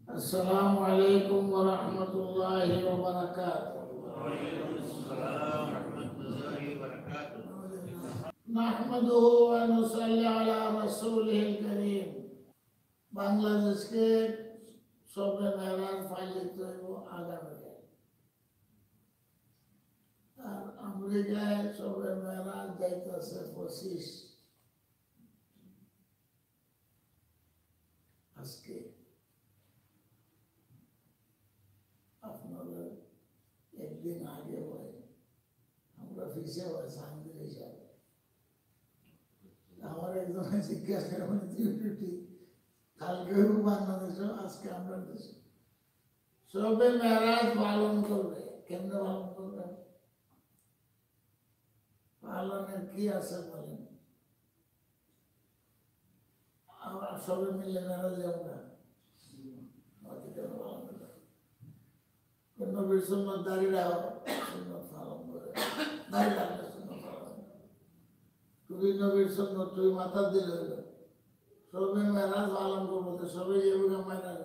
السلام عليكم ورحمة الله وبركاته. نحمده ونصلي على رسوله الكريم. বাংলাদেশকে সবে মেরাজ পালিত হইব আগামীকাল, আর আমেরিকায় সবে মেরাজ যাইতেছে 25 আজকে। আপনাদের একদিন আগে হয়, আমরা ফিসে হয় সান্দির হিসাবে। আমার একজন জিজ্ঞাসা করে ডিউটি কালকে বাংলাদেশ, আজকে আমরা দেশে সবে মেরাজ পালন করবে। কেমনে পালন করবে? পালনের কি আছে বলেন? আমরা সবে মিলে মেরাজ যাব না, নবীর সুন্নাত দাঁড়িয়ে সুন্নাত পালন করে, দাঁড়িয়ে রাখলে সুন্নাত পালন করে। তুই নবীর সুন্নাত তুই মাথা দিলে হইল, সবে মেরাজ পালন করবো, তো সবে এগুলো মেরাজ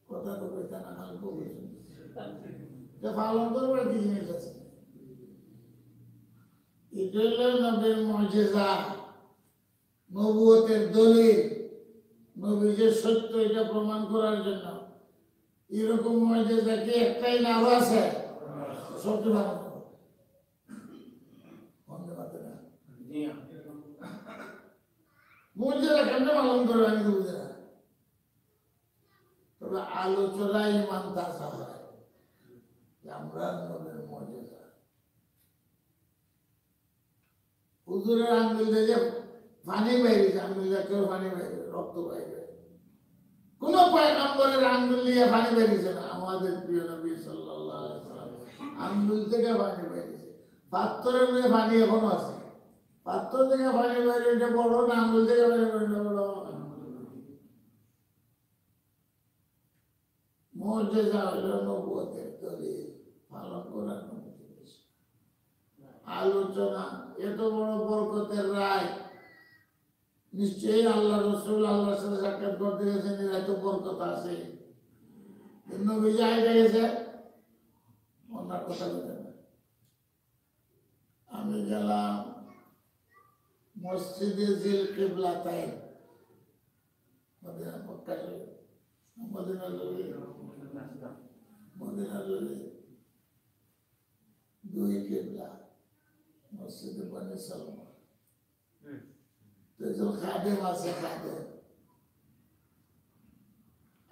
কথা তো কইতা না, কালকে পালন করবো। কি জিনিস আছে? এটা হলো নবীর মুজিজা, নবুয়তের দলিল, নবী যে সত্য এটা প্রমাণ করার জন্য। এরকম মুজিজা কি একটাই না আছে? সত্য পালন করবো। মুজিজা কেমনে পালন করবো আমি তো বুঝি না। তবে আলোচনা ইমান তাজা হয়, আমরা নবীর মুজিজা। হুজুরের আঙ্গুল দিয়ে পানি বাইরেছে, আঙ্গুল দিয়ে কেউ পানি বাইরে, রক্ত বাইরে। কোন পয়গম্বরের আঙ্গুল দিয়ে পানি বেরিয়েছে না। আমাদের প্রিয় নবী সাল্লাল্লাহু আলাইহি ওয়াসাল্লাম আঙ্গুল থেকে পানি বেরিয়েছে। পাথরের মধ্যে পানি এখনো আছে, পাথর থেকে পানি বাইরে, এটা বড় না আঙ্গুল থেকে পানি বেরোলে বড়? মুজিজা হলো নবুয়তের দলিল, পালন করার জিনিস। আলোচনা এত বড় বরকতের রায়, নিশ্চয়ই আল্লাহ রসুল আল্লাহর সাথে সাক্ষাৎ করতে গেছেন, এত বরকত আছে। নবী যাই গেছে ওনার কথা বলতে না। আমি গেলাম মসজিদে জিল কিবলাতাইন, মদিনা মক্কা শরীফ, মদিনা শরীফ দুই কিবলা, মসজিদে বনি সালমা। খাদেম আছে, খাদেম।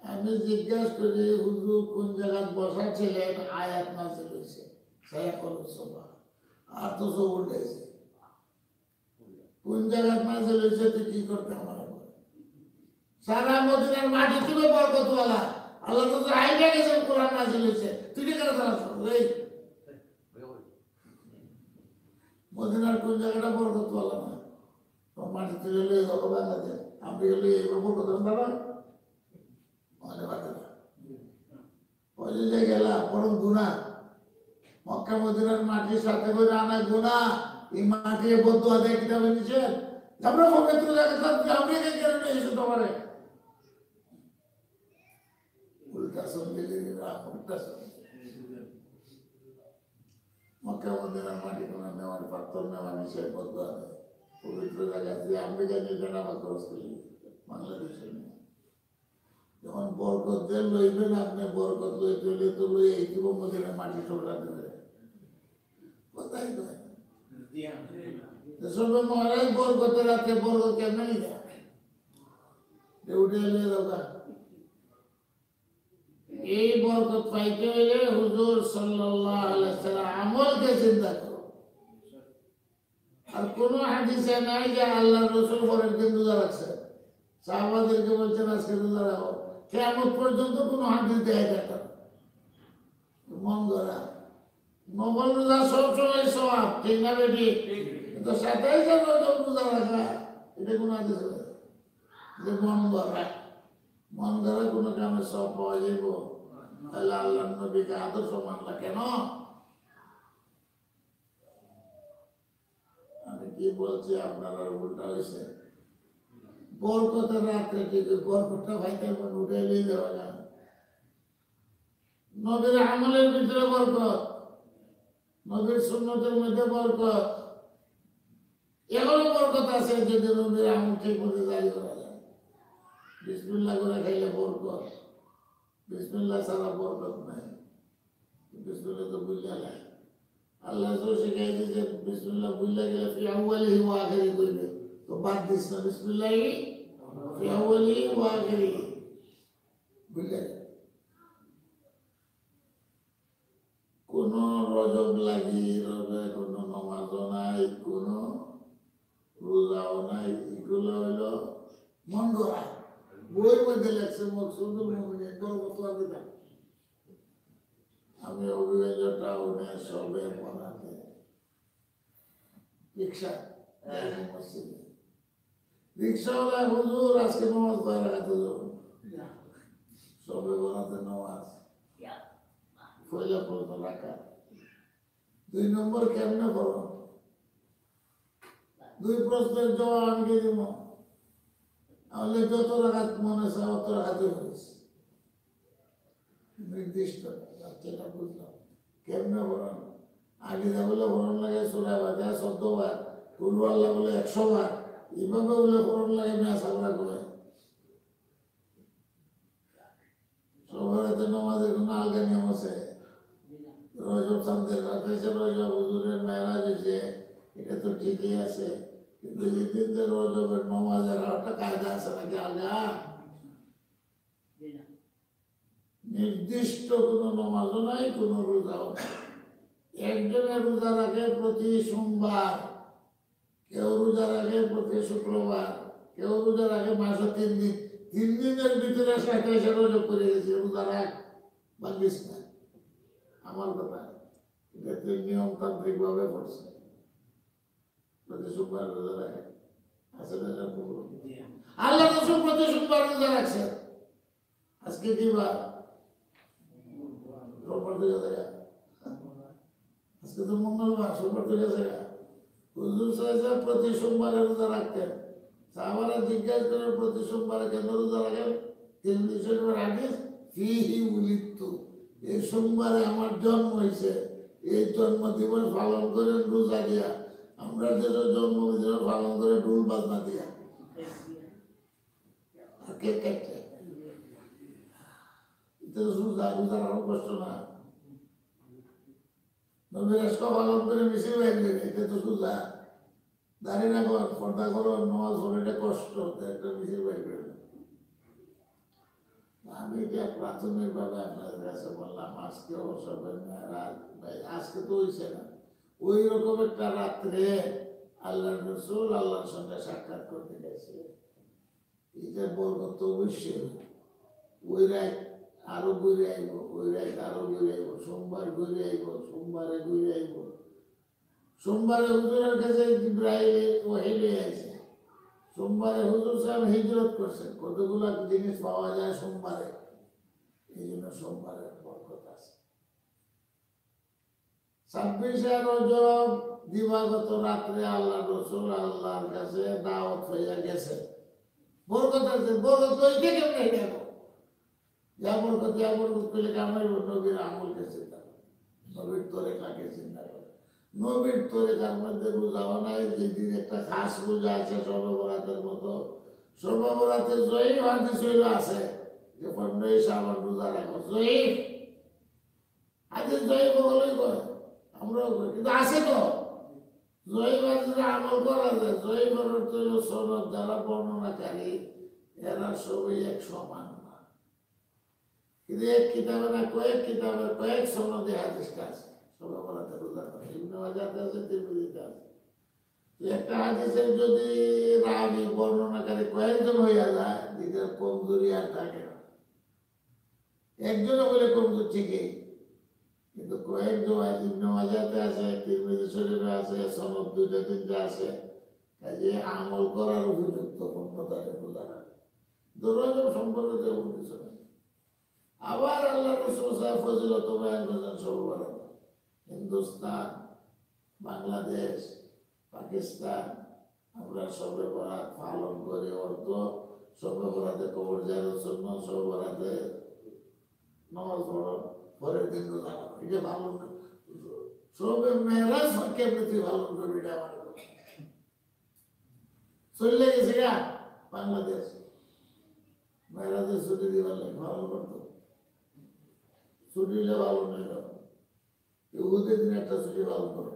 আমি জিজ্ঞাসা করি, হুজুর কোন জায়গায় বসা ছিলেন? আয়াত নাযিল হয়েছে, আর তো সব উল্টাইছে। কোন জায়গায় নাযিল হয়েছে? তুই কি করতে আমার? সারা মদিনার মাটি তুলে বরকতওয়ালা, আল্লাহ তো আইনা গেছেন, কোরআন নাযিল হয়েছে, তুই কি করে জানাস? মদিনার কোন জায়গাটা বরকতওয়ালা না? মাটি তুলে লই হলো বাংলাদেশ, আমি হলে এইভাবে বরকত বাবা মনে পারে না। পয়সা যে গেলা বরং গুণা। মক্কা মদিনার মাটির সাথে করে আনা গুণা। এই মাটি বদ্ধ আদায় কিতাবে নিছেন, আমরা পবিত্র জায়গা থাকতে আমরা কে কেন এসে তোমারে উল্টা সন্দেহ উল্টা মক্কা মদিনার মাটি কোনো নেওয়ার পাত্তর নেওয়া নিষেধ, বদ্ধ আদায় পবিত্র জায়গা দিয়ে আমেরিকা নিয়ে জানাবা খরচ করি, বাংলাদেশে নিয়ে। যখন বরকত দিয়ে লইবেন আপনি, বরকত লই চলে তো লই এই দিব মদিনার মাটি ঠোকরা দেবে, কোথায় দেবে? সবে মহারাজ বরকতের রাতে বরকত কেমন নিয়ে উঠে এলে দোকান। এই বরকত পাইতে হইলে হুজুর সাল্লাল্লাহু আলাইহি ওয়াসাল্লাম আমলকে চিন্তা করো। আর কোন হাদিসে নাই যে আল্লাহ রসুল পরের দিন রোজা রাখছে, সাহাবাদেরকে বলছেন আজকে রোজা রাখো। কিয়ামত পর্যন্ত কোনো হাদিস দেয় দেখা মন গড়া। নফল রোজা সবসময় সওয়াব, ঠিক না বেটি? কিন্তু সাথে রোজা রাখা এটা কোনো হাদিস নেই যে মন গড়া। মন গড়া কোনো কামে সব পাওয়া যাইব? তাহলে আল্লাহ নবীকে আদর্শ মানলা কেন? কি বলছে আপনারা উল্টা হয়েছে। বরকতের রাত্রে ঠিক বরকতটা ভাইতে উঠে নিয়ে দেওয়া যায়। নবীর আমলের ভিতরে বরকত, নবীর সুন্নতের মধ্যে বরকত, এগুলো বরকত আছে যদি নবীর আমল ঠিক মতো জারি করা যায়। বিসমিল্লাহ করে খাইলে বরকত, বিসমিল্লাহ ছাড়া বরকত নাই। বিসমিল্লাহ তো বুঝলা নাই, আল্লাহ তো শিখাই দিয়েছে বিসমিল্লাহ বুঝলা গেলে ফি আউয়ালিহি ওয়া আখিরিহি কইবে, তো বাদ দিস না বিসমিল্লাহ ফি আউয়ালিহি ওয়া আখিরিহি বুঝলা। কোন রজব লাগি রোজা কোনো নমাজও নাই, কোনো রোজাও নাই, এগুলো হইল মন গড়া। বইয়ের মধ্যে লেখছে মকসুদুল মুমিনিন বরকত দিতাম। আমি অভিযোগ টাউনে সবে পড়াতে রিক্সা মসজিদে রিক্সাওয়ালা হুজুর আজকে নামাজ পড়া রাখাতে সবে পড়াতে নামাজ পয়লা পড়তো রাখা। 2 নম্বর কেমনে পড়ো, 2 প্রশ্নের জবাব আমি কে দিব? তাহলে যত রাখাত মনে চায় অত রাখাতে হয়েছে নির্দিষ্ট। যেটা বুঝলাম কেমনে পড়ান, আগে যা বলে পড়ান লাগে সোলা বাজা 14 বার, পূর্বাল্লা বলে 100 বার, এভাবে বলে পড়ান লাগে মেয়াসাল্লা করে। সবার হাতে নামাজের কোনো আলগা নিয়ম আছে? রজব শান্তের রাত হয়েছে, রজব হুজুরের মেয়েরাজ হয়েছে, এটা তো ঠিকই আছে, কিন্তু যেদিন যে রজবের নামাজের একটা কায়দা আছে নাকি আলগা? নির্দিষ্ট কোনো নামাজও নাই, কোনো রোজাও নাই। একজনের রোজা রাখে প্রতি সোমবার, কেউ রোজা রাখে প্রতি শুক্রবার, কেউ রোজা রাখে মাসে 3 দিন। 3 দিনের ভিতরে 27 রজব করে গেছে, রোজা রাখ ভাগ্যিস না। আমার কথা এটা নিয়মতান্ত্রিক ভাবে করছে, প্রতি সোমবার রোজা রাখে আছে না? আল্লাহ রসুল প্রতি সোমবার রোজা রাখছে। আজকে কি বার? রোববার থেকে যায়, আজকে তো মঙ্গলবার, সোমবার থেকে যায়। হুজুর সাহেব প্রতি সোমবারে রোজা রাখতেন। সাহাবারা জিজ্ঞাসা করেন প্রতি সোমবারে কেন রোজা রাখেন? তিরমিজি শরীফের হাদিস, ফিহি উলিদতু, এই সোমবারে আমার জন্ম হয়েছে, এই জন্মদিবস পালন করেন রোজা দিয়া। আমরা যেটা জন্মদিবস পালন করে ঢোল বাজনা দিয়া কেক কাটছে, রোজা রোজার আরো কষ্ট না। নবীরাজ পালন করে মিছিল বাইরে, এটা তো সোজা। দাঁড়িয়ে না কর, পর্দা করো, নামাজ পড়ো, এটা কষ্ট, একটা মিছিল বাইরে। আমি এটা প্রাথমিকভাবে আপনাদের কাছে বললাম, আজকে সবের মেয়েরাজ ভাই, আজকে তো হয়েছে না, ওই রকম একটা রাত্রে আল্লাহ রসুল আল্লাহর সঙ্গে সাক্ষাৎ করতে গেছে। এটা বলবো তো অবশ্যই ওই রাত আরো ঘুরে আইব, ওই রাত আরো ঘুরে আইব, সোমবার ঘুরে আইব, সোমবারে ঘুরে আইব। সোমবারে হুজুরের কাছে জিবরাইল ওহী আছে। সোমবারে হুজুর সাহেব হিজরত করছেন, কতগুলো জিনিস পাওয়া যায় সোমবারে, এই জন্য সোমবারের বরকত আছে। 26 রজব দিবাগত রাত্রে আল্লাহ রসুল আল্লাহর কাছে দাওয়াত হইয়া গেছে। বরকত আছে, বরকত হইতে কেমনে গেল? যা বরকত করলে কামাই, নবীর আমলকে চিন্তা করে, নবীর তরিকাকে চিন্তা করে। নবীর তরিকার মধ্যে রোজাও নাই, যেদিন একটা খাস রোজা আছে সর্ববরাতের মতো। সর্ববরাতের জয়ীফ হাদিস হইল আছে যে 15 শাবান রোজা রাখো, জয়ীফ হাদিস, জয়ীফ হলেই করে, আমরাও করি, কিন্তু আছে তো জয়ীফ হাদিসে আমল করা যায়। জয়ীফের অর্থ হইল সনদ, যারা বর্ণনাকারী এরা সবই এক সমান না, কিন্তু এক কিতাবে না কয়েক কিতাবে কয়েক সনদে হাদিসটা আছে। সর্ববরাতের রোজা করে ইবনে মাজাহতে আছে, তিরমিজিতে আছে। একটা হাদিসের যদি রাবী বর্ণনাকারী কয়েকজন হইয়া যায়, নিজের কমজোরি আর থাকে না। একজনে বলে কমজোর ঠিকই, কিন্তু কয়েকজন ইবনে মাজাহতে আছে, তিরমিজি শরীফে আছে, সনদ 2-3টা আছে, কাজে আমল করার উপযুক্ত পূর্ণতারে রোজা রাখে। দুর্যোগ সম্পর্কে তেমন কিছু নেই। আবার আল্লাহ রাসূল সাহেব ফজিলত বয়ান করেছেন সর্ববরাত। হিন্দুস্তান, বাংলাদেশ, পাকিস্তান, আমরা সবে বরাত পালন করি অর্থ সবে বরাতে কবর জিয়ারত সুন্নাত, সবে বরাতে নামাজ পড়ো, পরের দিন রোজা করো, এটা ভালো না। সবে মেরাজ কেমনে তুই পালন করবি এটা আমার চলে গেছে গা বাংলাদেশ, মেরাজের ছুটি দিবার লাগে পালন করতো, ছুটি দিলে ভালো নয়। ইহুদের দিন একটা ছুটি পালন করো,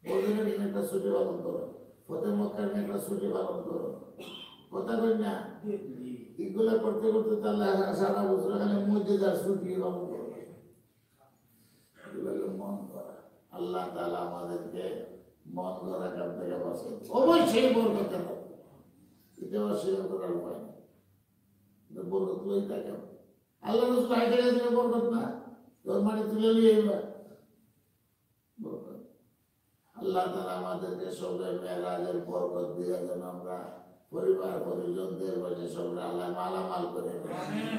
ওদিনের দিন একটা ছুটি পালন করো, ফতে মক্কার দিন একটা ছুটি পালন করো, কথা কই না? এগুলা করতে করতে তাহলে সারা বছর খালি মসজিদের ছুটি পালন করো। এগুলো মন করা, আল্লাহ তাআলা আমাদেরকে মন করা কাম থেকে বাঁচান, অবশ্যই বরকত দেন। এটা অস্বীকার করার উপায় নেই, বরকত লই থাকে। আল্লাহ রাসূল হাইতে গেছে বরকত না, তোর মানে তুলে নিয়ে এবার আল্লাহ তাআলা আমাদেরকে সবে মেরাজের বরকত দিয়ে যেন আমরা পরিবার পরিজনদের বসে সবে আল্লাহ মালামাল করে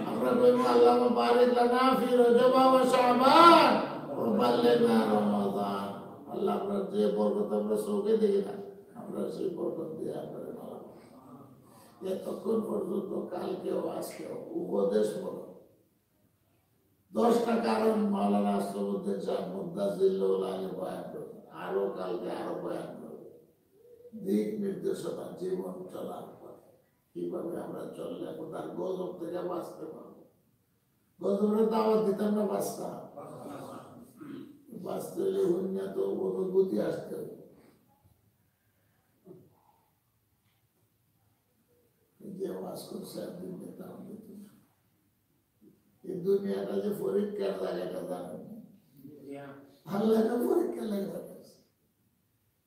আমরা কইবো আল্লাহুম্মা বারিক লানা ফি রজব ওয়া শাবান ওয়া বাল্লিগনা রমাদান। আল্লাহ আমরা যে বরকত আমরা চোখে দেখি না, আমরা সেই বরকত দিয়ে আমরা মালামাল। এতক্ষণ পর্যন্ত কালকেও আজকেও উপদেশ বলো 10টা কারণ মাওলানা আশরাফুদ্দিন সাহেব মুদাজ্জিলুল আলী বয়ান করেন, আরো কালকে আরো বয়ান করবে দিক নির্দেশনা, জীবন চলার পথ কিভাবে আমরা চললে কোথার গজব থেকে বাঁচতে পারবো। গজবের দাওয়াত দিতাম না, বাঁচতাম। বাঁচতে হলে উন্নত অনুভূতি আসতে হবে। যে ওয়াজ করছে একদিন দিতাম দিত না। এই দুনিয়াটা যে পরীক্ষার জায়গাটা জানেন, আল্লাহকে পরীক্ষা লেগে গেছে,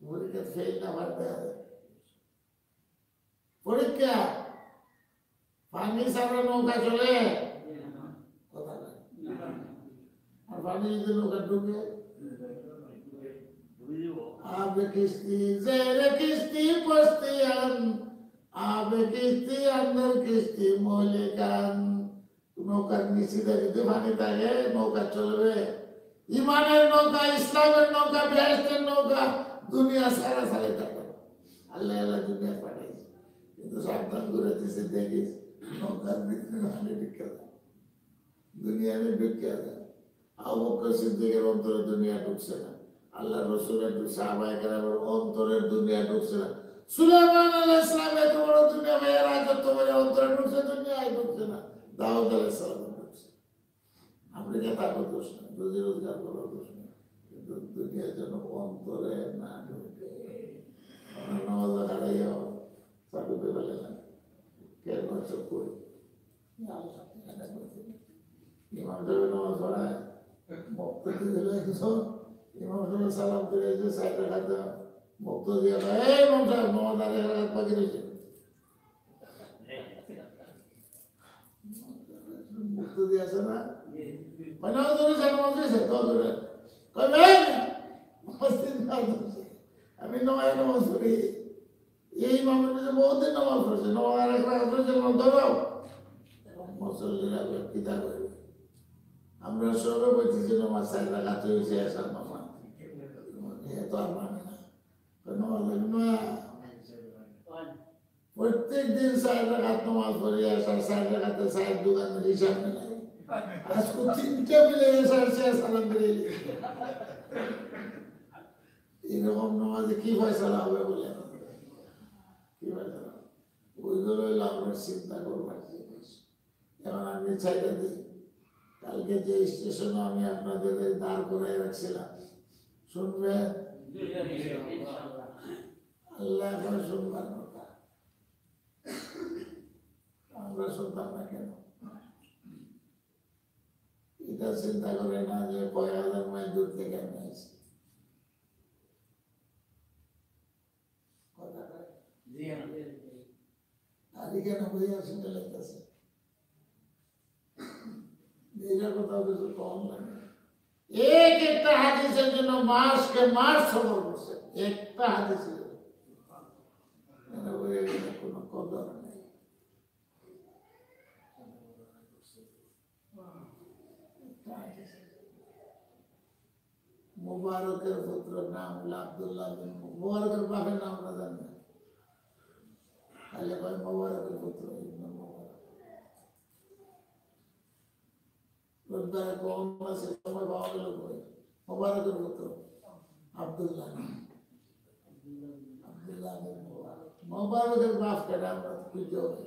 পরীক্ষা ফেল না পারতে হবে। পরীক্ষা পানি ছাড়া নৌকা চলে, কথা না। আর পানি যদি নৌকা ঢুকে আবে কিস্তি জেরে কিস্তি পস্তিয়ান, আবে কিস্তি আন্দর কিস্তি মলিকান। নৌকার নিচে যদি পানি থাকে নৌকা চলবে। ইমানের নৌকা, ইসলামের নৌকা, বেহেশতের নৌকা দুনিয়া সারা সারা থাকে। আল্লাহ আল্লাহ দুনিয়া পাঠাইছে, কিন্তু সাবধান করে দিছে, দেখিস নৌকার ভিতরে পানি ঢুকে যায়, দুনিয়া ঢুকে যায়। আবু বকর সিদ্দিকের অন্তরে দুনিয়া ঢুকছে না, আল্লাহ রাসূলের সাহাবায়ে কেরামের অন্তরের দুনিয়া ঢুকছে না। সুলাইমান আলাইহিস সালাম এত বড় দুনিয়া মেয়ের রাজত্ব করে অন্তরে ঢুকছে, দুনিয়ায় ঢুকছে না। দাউদ আলাইহিস সালাম ঢুকছে। আমেরিকা তার দোষ না, রোজি রোজগার করার দোষ না, কিন্তু দুনিয়ার জন্য অন্তরে না ঢুকে নামাজ হারাইয়া চাকরি পেলে না কেন চোখ করি ইমাম সাহেব নামাজ পড়ায় মুক্তি দিলে একজন ইমাম সাহেব সালাম করে এসে সাইড রাখাতে মুক্ত দিয়ে এই ইমাম সাহেব নামাজ আগে রাখাত পাখি রয়েছে মুক্ত দিয়েছে না মানে নামাজ দিয়েছে কবে আমি নয় নামাজ পড়ি, এই মামের কাছে বহুদিন নামাজ পড়ছে, নামাজ আর এক রাখাত রয়েছে ধরাও মুসল্লিরা কিতা করবে। আমরা সবে বলতেছি নামাজ সাইড রাখাত হয়েছে আসার মামা এত আর মানে না, প্রত্যেক দিন সাইড রাখাত নামাজ পড়ি আসার সাইড রাখাতে সাইড দোকানের হিসাব নেই। আজকে 3টে মিলে এসে সালাম করে এরকম নামাজে কি ফয়সালা হবে বলে কি ফয়সালা ওইগুলো হইলো আমরা চিন্তা করবার জিনিস। যেমন আমি চাইলে দিই কালকে যে স্টেশনে আমি আপনাদের দাঁড় করে রাখছিলাম, শুনবেন? আল্লাহ এখন শুনবার কথা, আমরা শুনতাম না কেন? এটা চিন্তা করে না যে কয় হাজার মাইল দূর থেকে আমি আসি। আরে কেন বইয়া শুনে লাগতেছে এইটা কোথাও কিছু কম লাগে। একটা হাদিসের জন্য মাসকে মাস সফর করছে, একটা হাদিসের কোনো কদর নেই। মুবারকের পুত্র নাম হলো আব্দুল্লাহ বিন মুবারকের বাপের নাম না জানেন? তাহলে কয় মোবারকের পুত্র ইবনে মোবারক। রোজগার কম আছে, সময় পাওয়া গেল করে মোবারকের পুত্র আব্দুল্লাহ। আব্দুল্লাহ মোবারক, মোবারকের বাপ কেটে আমরা খুঁজতে হবে।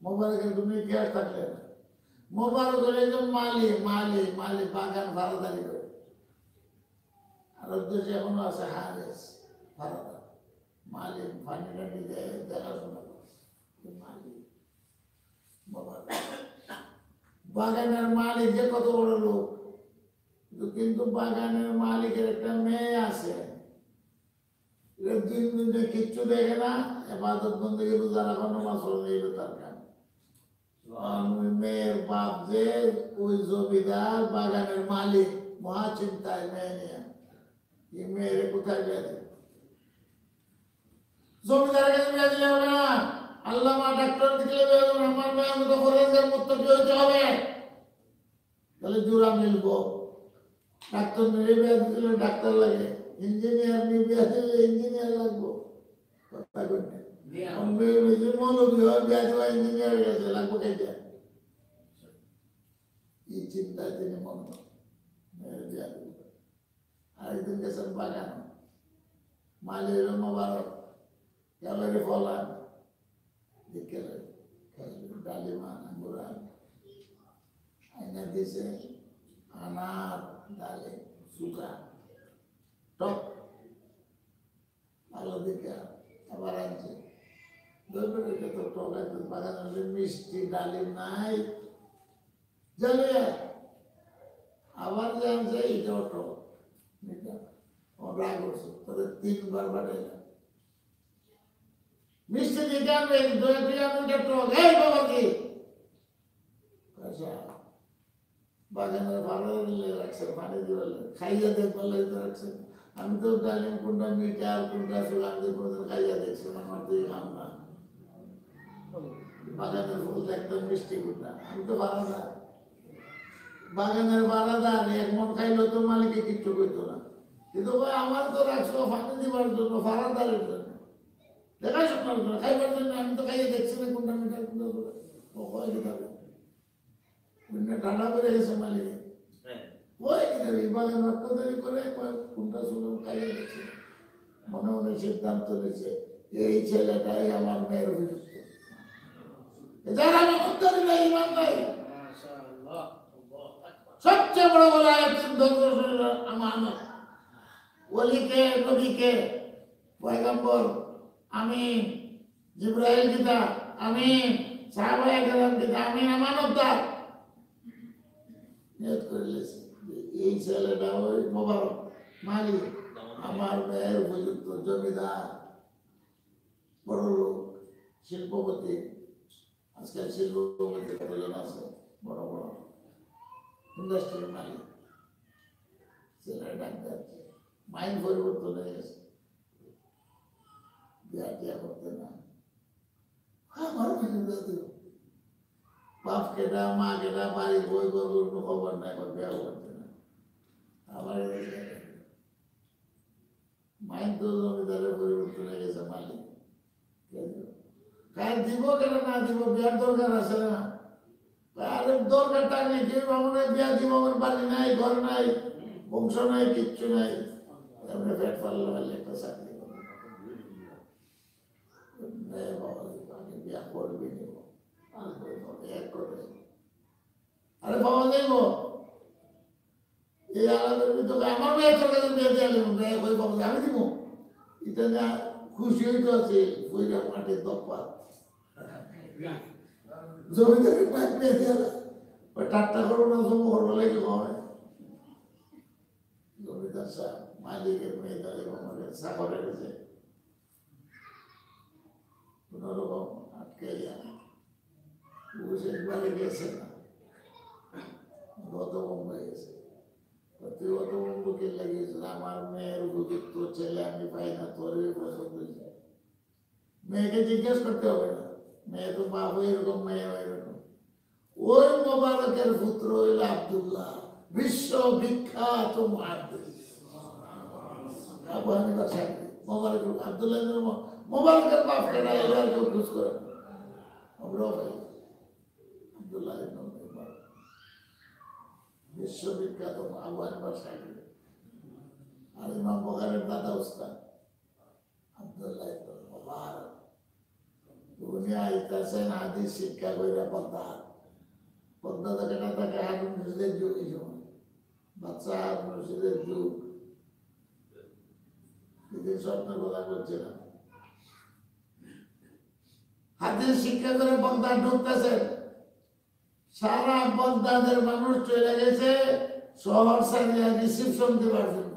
মোবারকের কোনো ইতিহাস থাকলে না। মোবারকের একজন মালি মালি মালি বাগান ভাড়াদারি করে। আর দেশে এখনো আছে হারেস ভাড়াদার মালি, পানি টানি দেয়, দেখাশোনা করে মালি। বাগানের মালিক যে কত বড় লোক, কিন্তু বাগানের মালিকের একটা মেয়ে আছে, দিন দিনে কিচ্ছু দেখে না, এবাদত বন্দেগী রোজা রাখা নামাজ পড়ে এলো তার কাম। মেয়ের বাপ যে ওই জমিদার বাগানের মালিক, মহা চিন্তায় মেয়ে নিয়ে এই মেয়েরে কোথায় বিয়ে দেবে? জমিদারের কাছে বিয়ে দিলে হবে না, আল্লামা ডাক্তার দিলে বিয়ে দেবে। আমার মেয়ে আমি তো ফরেজগার মুত্তাকি হইতে হবে, তাহলে জোড়া মিলবো। ডাক্তার নিয়ে বিয়ে দিলে ডাক্তার লাগে, ইঞ্জিনিয়ার নিয়ে বিয়ে দিলে ইঞ্জিনিয়ার লাগবো। কথা কইতে মৌলবী হয় বিয়ে দেওয়া ইঞ্জিনিয়ার গেছে লাগবো খাইতে। এই চিন্তায় তিনি মন মেয়ের বিয়ে দেবে। আরেকদিন গেছেন বাগান, মালির মোবারক ক্যালারি ফলান বিকেলে ডালিমা আঙ্গুরান আইনা দিছে, আনার ডালে সুকা টক ভালো দিকে আবার আনছে। ধরবে তো টক আছে বাগানে, মিষ্টি ডালিম নাই জ্বালিয়ে আবার যে আনছে এটাও টক। রাগ করছে, তাদের 3 বার বাড়াইলাম। মিষ্টি দিকে আনবে, দই দিয়ে আনবে টক। এই বাবা কি বাগানের ভালো রাখছে, পানি দিয়ে খাইয়া দেখবার রাখছে। আমি তো ডালিম কোনটা মিঠা আর কোনটা সুগার দিয়ে কোনদিন খাইয়া দেখছি, আমার তো খাম না। বাগানের ফুল একদম মিষ্টি কোনটা, আমি তো বারাদার, বাগানের বারাদার। 1 মন খাইলেও তো মালিকে কিচ্ছু করতো না, কিন্তু ভাই আমার তো রাখছো পানি দিবার জন্য, বারাদারের জন্য, দেখাশোনার জন্য, খাইবার জন্য। আমি তো খাইয়া দেখছি না কোনটা মিঠা কোনটা ঠান্ডা করে গেছে মালিকে। ওই বাগান রক্তদারি করে কোনটা শুনে খাইয়ে গেছে, মনে মনে সিদ্ধান্ত নিয়েছে এই ছেলেটাই আমার মেয়ের উপযুক্ত। যারা রক্তদারি নাই, ইমান নাই, সবচেয়ে বড় বড় আমানত। ওলিকে নবীকে পয়গম্বর আমিন, জিবরাইল কিতা আমিন, সাহাবায়ে কেরাম কিতা আমিন, আমানতদার নিয়ত করে লেছে এই ছেলেটা ওই মোবারক মালিক আমার মেয়ের উপযুক্ত। জমিদার, বড় লোক, শিল্পপতি, আজকাল শিল্পপতি কতজন আছে, বড় বড় ইন্ডাস্ট্রির মালিক। ছেলের ডাক্তার, মাইন্ড পরিবর্তন হয়ে গেছে, বিয়া টিয়া করতে না। আমার বাপ কেটা মা কেটা বাড়ির বই করবো কোনো খবর নাই, বিয়া করতে না। আবার মাইন্ড তো জমিদারের পরিবর্তন হয়ে গেছে, মালিক কার দিব কেন না দিব, বিয়ার দরকার আছে না। আরে দরকারটা নেই, কেউ আমার বিয়া দিব, আমার বাড়ি নাই, ঘর নাই, বংশ নাই, কিচ্ছু নাই, এমনি পেট পারলে একটা চাকরি করবে, বিয়া করবি নিব। আরে পাওয়া যাইব এই আলাদের ভিতরে আমার মেয়ে তোর কাছে বিয়ে দিয়ে আমি দিব। এটা না খুশি হইতে আছে, ওইটা মাটির দপ্পা জমিদারি পাইপ মেয়ে দিয়ে ওই টাট্টা করবো না, সব করবো লাগে হবে। জমিদার সাহেব মালিকের মেয়ে দাঁড়িয়ে আমাদের সাগরে গেছে, কোনোরকম আটকে যায় বাড়ি গেছে না, গতবঙ্গ হয়ে গেছে। তুই গতবঙ্গকে লাগিয়েছিল, আমার মেয়ের উপযুক্ত ছেলে আমি পাই না, তোর পছন্দ হয়েছে। মেয়েকে জিজ্ঞেস করতে হবে না, মেয়ে তো বাপ এরকম, মেয়ে এরকম। ওই মোবারকের পুত্র হইল আব্দুল্লাহ, বিশ্ব বিখ্যাত মুহাদ্দিস আবু হানিফা সাহেব। মোবারক আব্দুল্লাহ মোবারকের বাপ কেনা এরা কেউ খোঁজ করে না। আমরাও ভাই আব্দুল্লাহ ইবনে মুবারক বিশ্ববিখ্যাত আবু হানিফার শাগির্দ আর ইমাম বুখারীর দাদা উস্তাদ আব্দুল্লাহ ইবনে মুবারক উনি আইতাছেন হাদিস শিক্ষা কইরা পদ্মা জায়গাটা থাকে হারুন রশিদের যুগ, এই সময় বাচ্চা হারুন রশিদের যুগ, এদের স্বপ্নের কথা করছিলাম। হাদিস শিক্ষা করে বগদাদ ঢুকতেছেন, সারা বগদাদের মানুষ চলে গেছে শহর সারিয়া রিসিপশন দেওয়ার জন্য।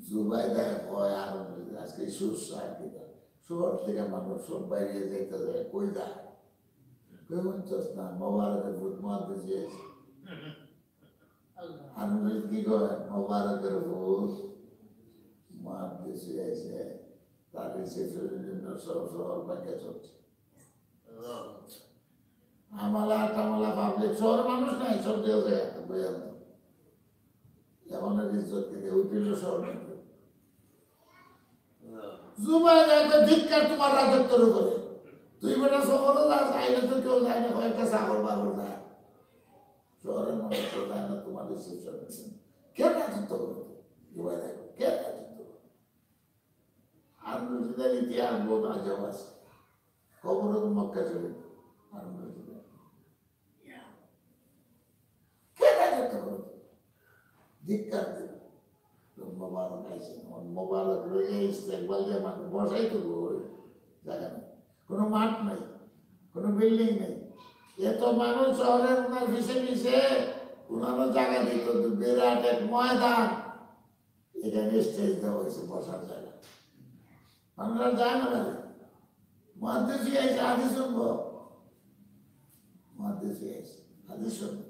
জুবাইদা কয় হারুন রশিদ আজকে সুস্বাদ দিতা, শহর থেকে মানুষ সব বাইরে যাইতে যায়, কই যায় কেমন চোস্তা মোবারকের ভূত মারতে চেয়েছে। হারুন রশিদ কি করে মোবারকের ভূত মারতে চেয়েছে, তার রিসিপশনের জন্য শহর ব্যাংকে চলছে। আমালা টামালা পাবলিক শহর মানুষ নাই, সব জায়গায় এখন ইজ্জত থেকে উঠিল শহর জুবাইদা ধিক্কার তোমার রাজত্বের উপরে, তুই বেটা শহরে যাস, আইলে তো কেউ যায় না, কয়েকটা ছাগল বাগল যায়, শহরের মানুষ কেউ যায় না তোমার রিসিপশনের জন্য। কে রাজত্ব করবে জুবাইদা, কে রাজত্ব করবে? হারুন রশিদের ইতিহাস বহু আজব আছে, কবর মক্কা চলে হারুন রশিদের, কে রাজত্ব করবে? ধিক্কার দেবে। মোবারক আইসেন, মোবারক রয়ে ইস্তেকবাল দিয়ে মানুষ বসাই তো জায়গা নেই, কোনো মাঠ নাই, কোনো বিল্ডিং নেই, এত মানুষ শহরের ওনার পিছিয়ে পিছিয়ে ওনারও জায়গা দিত, বিরাট এক ময়দান, এখানে স্টেজ দেওয়া হয়েছে বসার জায়গা, মানুষরা যায় না বলে মহাদেশি আইসে হাদিস শুনবো, মহাদেশি আইসে হাদিস শুনবো।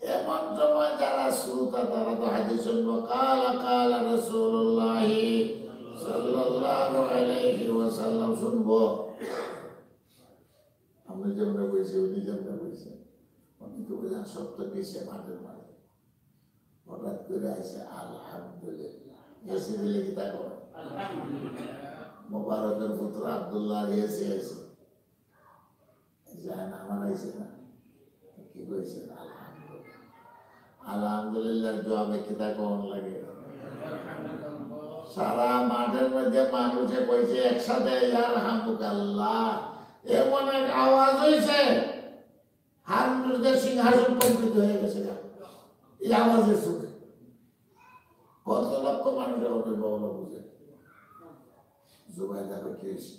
এমন সময় যারা শ্রোতা তারা তো হাদিস শুনবো, কালা কালা রাসূলুল্লাহ সাল্লাল্লাহু আলাইহি ওয়াসাল্লাম শুনবো। আমি যেমন বলছি উনি যেমন বলছেন, উনি তো বলছেন সত্য দিছে মাঠের মাঝে, হঠাৎ করে আসে আলহামদুলিল্লাহ, এসে দিলে কি তা করে মোবারকের পুত্র আব্দুল্লাহ এসে এসে যায় না, আমার আইসে না, কি বলছেন আলহামদুলিল্লাহ জবাবে কিতা কোন লাগে। সারা মাঠের মধ্যে মানুষে কইছে একসাথে আলহামদুলিল্লাহ, এমন এক আওয়াজ হয়েছে হারুন রশিদের সিংহাসন কম্পিত হয়ে গেছে এই আওয়াজের শুনে। কত লক্ষ মানুষের অভিভাবনা বুঝে জুবাইদা কি হয়েছে,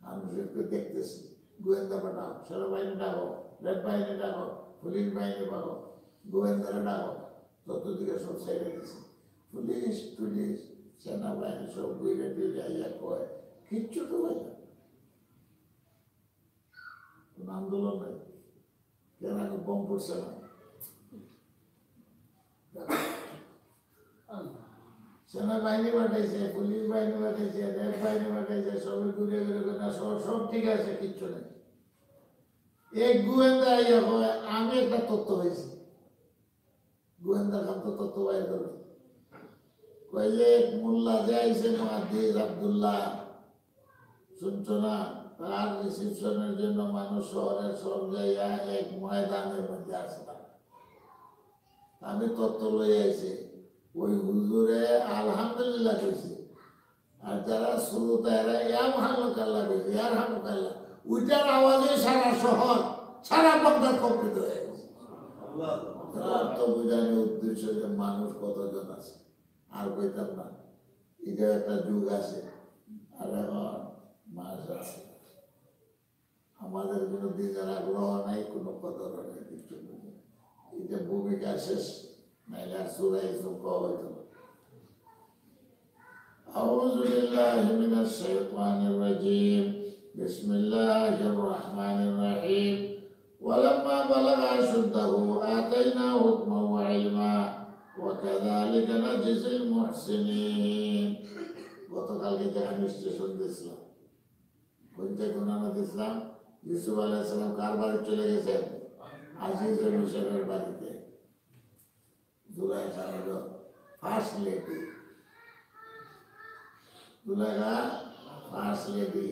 হারুন রশিদকে দেখতেছি, গোয়েন্দা পাঠাও, সেনাবাহিনী ডাকো, রেড বাহিনী ডাকো, পুলিশ বাহিনী পাবো, গোয়েন্দারা ডাকো, চতুর্দিকে সব ছেড়ে দিয়েছে, পুলিশ টুলিশ সেনাবাহিনী সব ঘুরে টুরে আইয়া কয় কিচ্ছু তো হয় না, কোন আন্দোলন নেই, কেন বোম পড়ছে না, সেনাবাহিনী পাঠাইছে, পুলিশ বাহিনী পাঠাইছে, রেড বাহিনী পাঠাইছে, সবাই ঘুরে ঘুরে না, সব ঠিক আছে, কিচ্ছু নেই। এক গোয়েন্দা আইয়া কয় আমি একটা তথ্য হয়েছি, গোয়েন্দা খান তো তথ্য বাইর করবে, কয় যে মোল্লা যে আইসে মুহাদ্দিস আব্দুল্লাহ, শুনছো না, তার রিসিপশনের জন্য মানুষ শহরের সব জায়গায় এক ময়দানের মধ্যে আসলাম, আমি তথ্য লই আইছি, ওই হুজুরে আলহামদুলিল্লাহ কইছে, আর যারা শ্রোতা এরা ইয়ারহামুকাল্লাহ কইছে, ইয়ারহামুকাল্লাহ, ওইটার আওয়াজে সারা শহর সারা বগদাদ কম্পিত হয়ে গেছে। অর্থ বোঝানোর উদ্দেশ্য যে মানুষ কতজন আছে আর কইতাম না, এটা একটা যুগ আছে, আর এখন মাস আছে, আমাদের কোনো দিনের আগ্রহ নাই, কোনো কদর নেই, কিছু নেই, এটা ভূমিকা শেষ, নাইলে আর সুরাই সুখ হইত না। أعوذ بالله من الشيطان الرجيم بسم الله الرحمن الرحيم ولما بلغ أشده آتيناه حكما وعلما وكذلك نجزي المحسنين। গতকালকে আমি স্টেশন দিয়েছিলাম, কোনটা গুনানা দিয়েছিলাম, ইউসুফ আলাইহিস সালাম কার বাড়ি চলে গেছেন, আজিজ মিশরের বাড়িতে, জুলাইখা হলো ফার্স্ট লেডি দুলেখা ফার্স্ট লেডি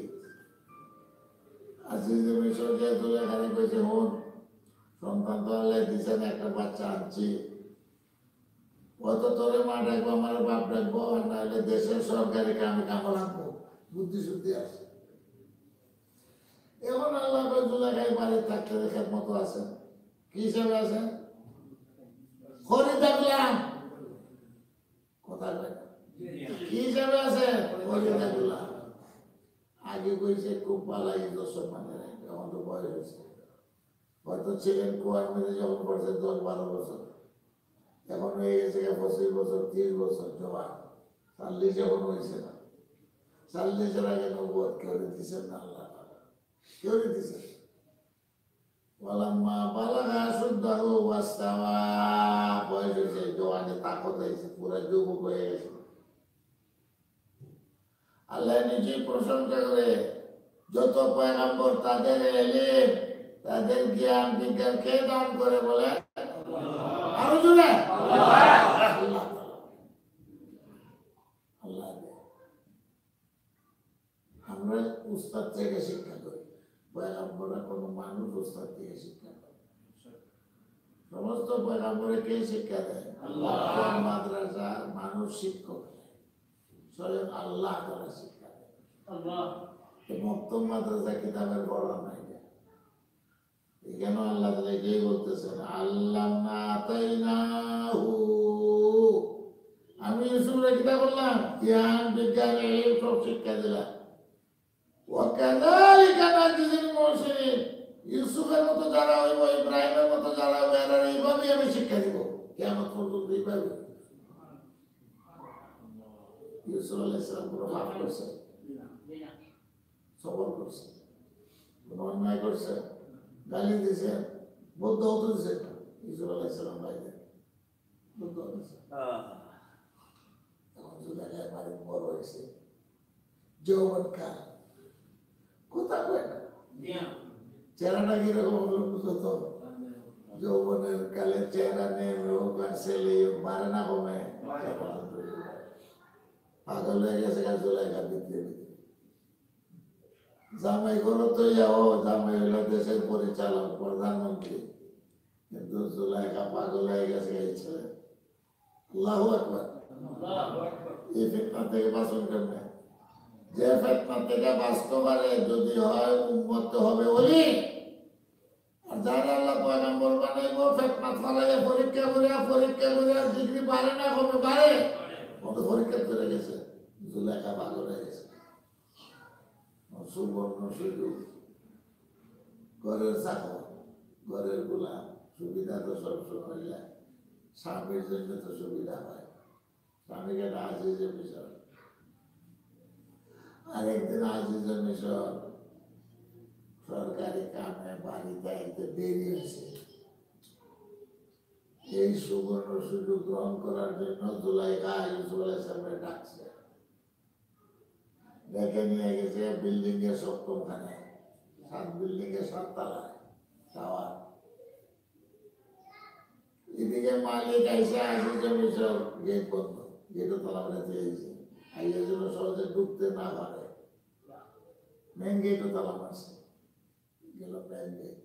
আজিজে মিশর যে দুলেখারে কইছে হন সন্তান তো আল্লাহ দিছেন একটা বাচ্চা আনছি অত তোরে মা ডাকবো আমার বাপ ডাকবো আর নাহলে দেশের সরকারি কামে কামড় আনবো বুদ্ধি শুদ্ধি আছে এখন আল্লাহ দুলেখায় বাড়ি থাকতে দেখার মতো আছে কি হিসাবে আছে খরি দেখলাম কথা কয় কি হিসাবে আছে খরি দেখলাম আগে কইছে খুব পালাই 10 মানে এখন তো বয়স হয়েছে হয়তো ছিলেন কুয়ার মধ্যে যখন পড়ছে 10-12 বছর এখন হয়ে গেছে 25 বছর 30 বছর জওয়ান 40 যখন হয়েছে না 40 আগে নবুয়ত কেউ দিচ্ছেন না আল্লাহ কেউ দিচ্ছেন ওয়ালাম্মা বালাগা শুদ্দাহু ওয়াস্তাওয়া বয়স হয়েছে জওয়ানে তাকত হয়েছে পুরো যুবক হয়ে গেছে আল্লাহ নিজে প্রশংসা করে যত পয়গম্বর তাদের ইলম তাদের জ্ঞান বিজ্ঞান কে দান করে বলে আরো জোরে আল্লাহ আল্লাহ আমরা উস্তাদ থেকে শিক্ষা করি পয়গম্বররা কোনো মানুষ উস্তাদ থেকে শিক্ষা করে সমস্ত পয়গম্বরে কে শিক্ষা দেয় আল্লাহ মাদ্রাসা মানুষ শিক্ষক স্বয়ং আল্লাহ তাআলা শিক্ষা দেয় আল্লাহ মক্তব মাদ্রাসা কিতাবের বড় নাই এখানে আল্লাহ তাআলা এই বলতেছেন আল্লামনা আতাইনাহু আমি ইউসুফকে কিতাব বললাম জ্ঞান বিজ্ঞান এই সব শিক্ষা দিলাম ওয়া কাযালিকা নাজিল মুহসিনিন ইউসুফের মতো যারা হইব ইব্রাহিমের মতো যারা হইব এরা এইভাবে আমি শিক্ষা দিব কিয়ামত পর্যন্ত এইভাবে ইউসুফ আলাইহিস সালাম পুরো মাফ করছে সবর করছে কোনো অন্যায় করছে গালি দিয়েছে বৌদ্ধ হতে দিয়েছে ইউসুফ আলাইহিস সালাম ভাইদের বৌদ্ধ হতেছে এখন জুলাইয়ের বাড়ি বড় হয়েছে যৌবনকাল কোথা কয় না চেহারাটা কিরকম হলো বুঝো তো যৌবনের কালে চেহারা নেই রোগ আর ছেলে বাড়ে না কমে পাগল হয়ে গেছে জুলাইকা ভিতরে জামাই করো তো যাও জামাই হলো দেশের পরিচালক প্রধানমন্ত্রী কিন্তু জুলাইকা পাগল হয়ে গেছে এই ছেলে আল্লাহু আকবার এই ফিতনা থেকে বাঁচন কেমনে যে ফিতনা থেকে বাঁচতে পারে যদি হয় উম্মত হবে ওলি আর যারা আল্লাহ পয়গম্বর বানাইবো ফিতনা ফলাইয়া পরীক্ষা করে ডিগ্রি বাড়ে না কমে বাড়ে কত পরীক্ষা করে গেছে জুলাইকা পাগল হয়ে গেছে সুবর্ণ সুযোগ ঘরের চাকর ঘরের গোলাম সুবিধা তো সবসময় যায় স্বামীর জন্য তো সুবিধা হয় স্বামীকে আজিজে মিশর আরেকদিন আজিজে মিশর সরকারি কামে বাড়িতে একটু দেরি হয়েছে এই সুবর্ণ সুযোগ গ্রহণ করার জন্য জুলাইকা ইউসুফ আলাইহিস সালামকে ডাকছে ডেকে নিয়ে গেছে বিল্ডিং এর 7ম খানায় 7 বিল্ডিং এর 7 তলায় টাওয়ার এদিকে মালিক আইসা আজিজে মিশর গেট বন্ধ গেটও তালা মেরে দিয়েছে আইয়া যেন সহজে ঢুকতে না পারে মেন গেটও তালা মারছে গেল মেন গেট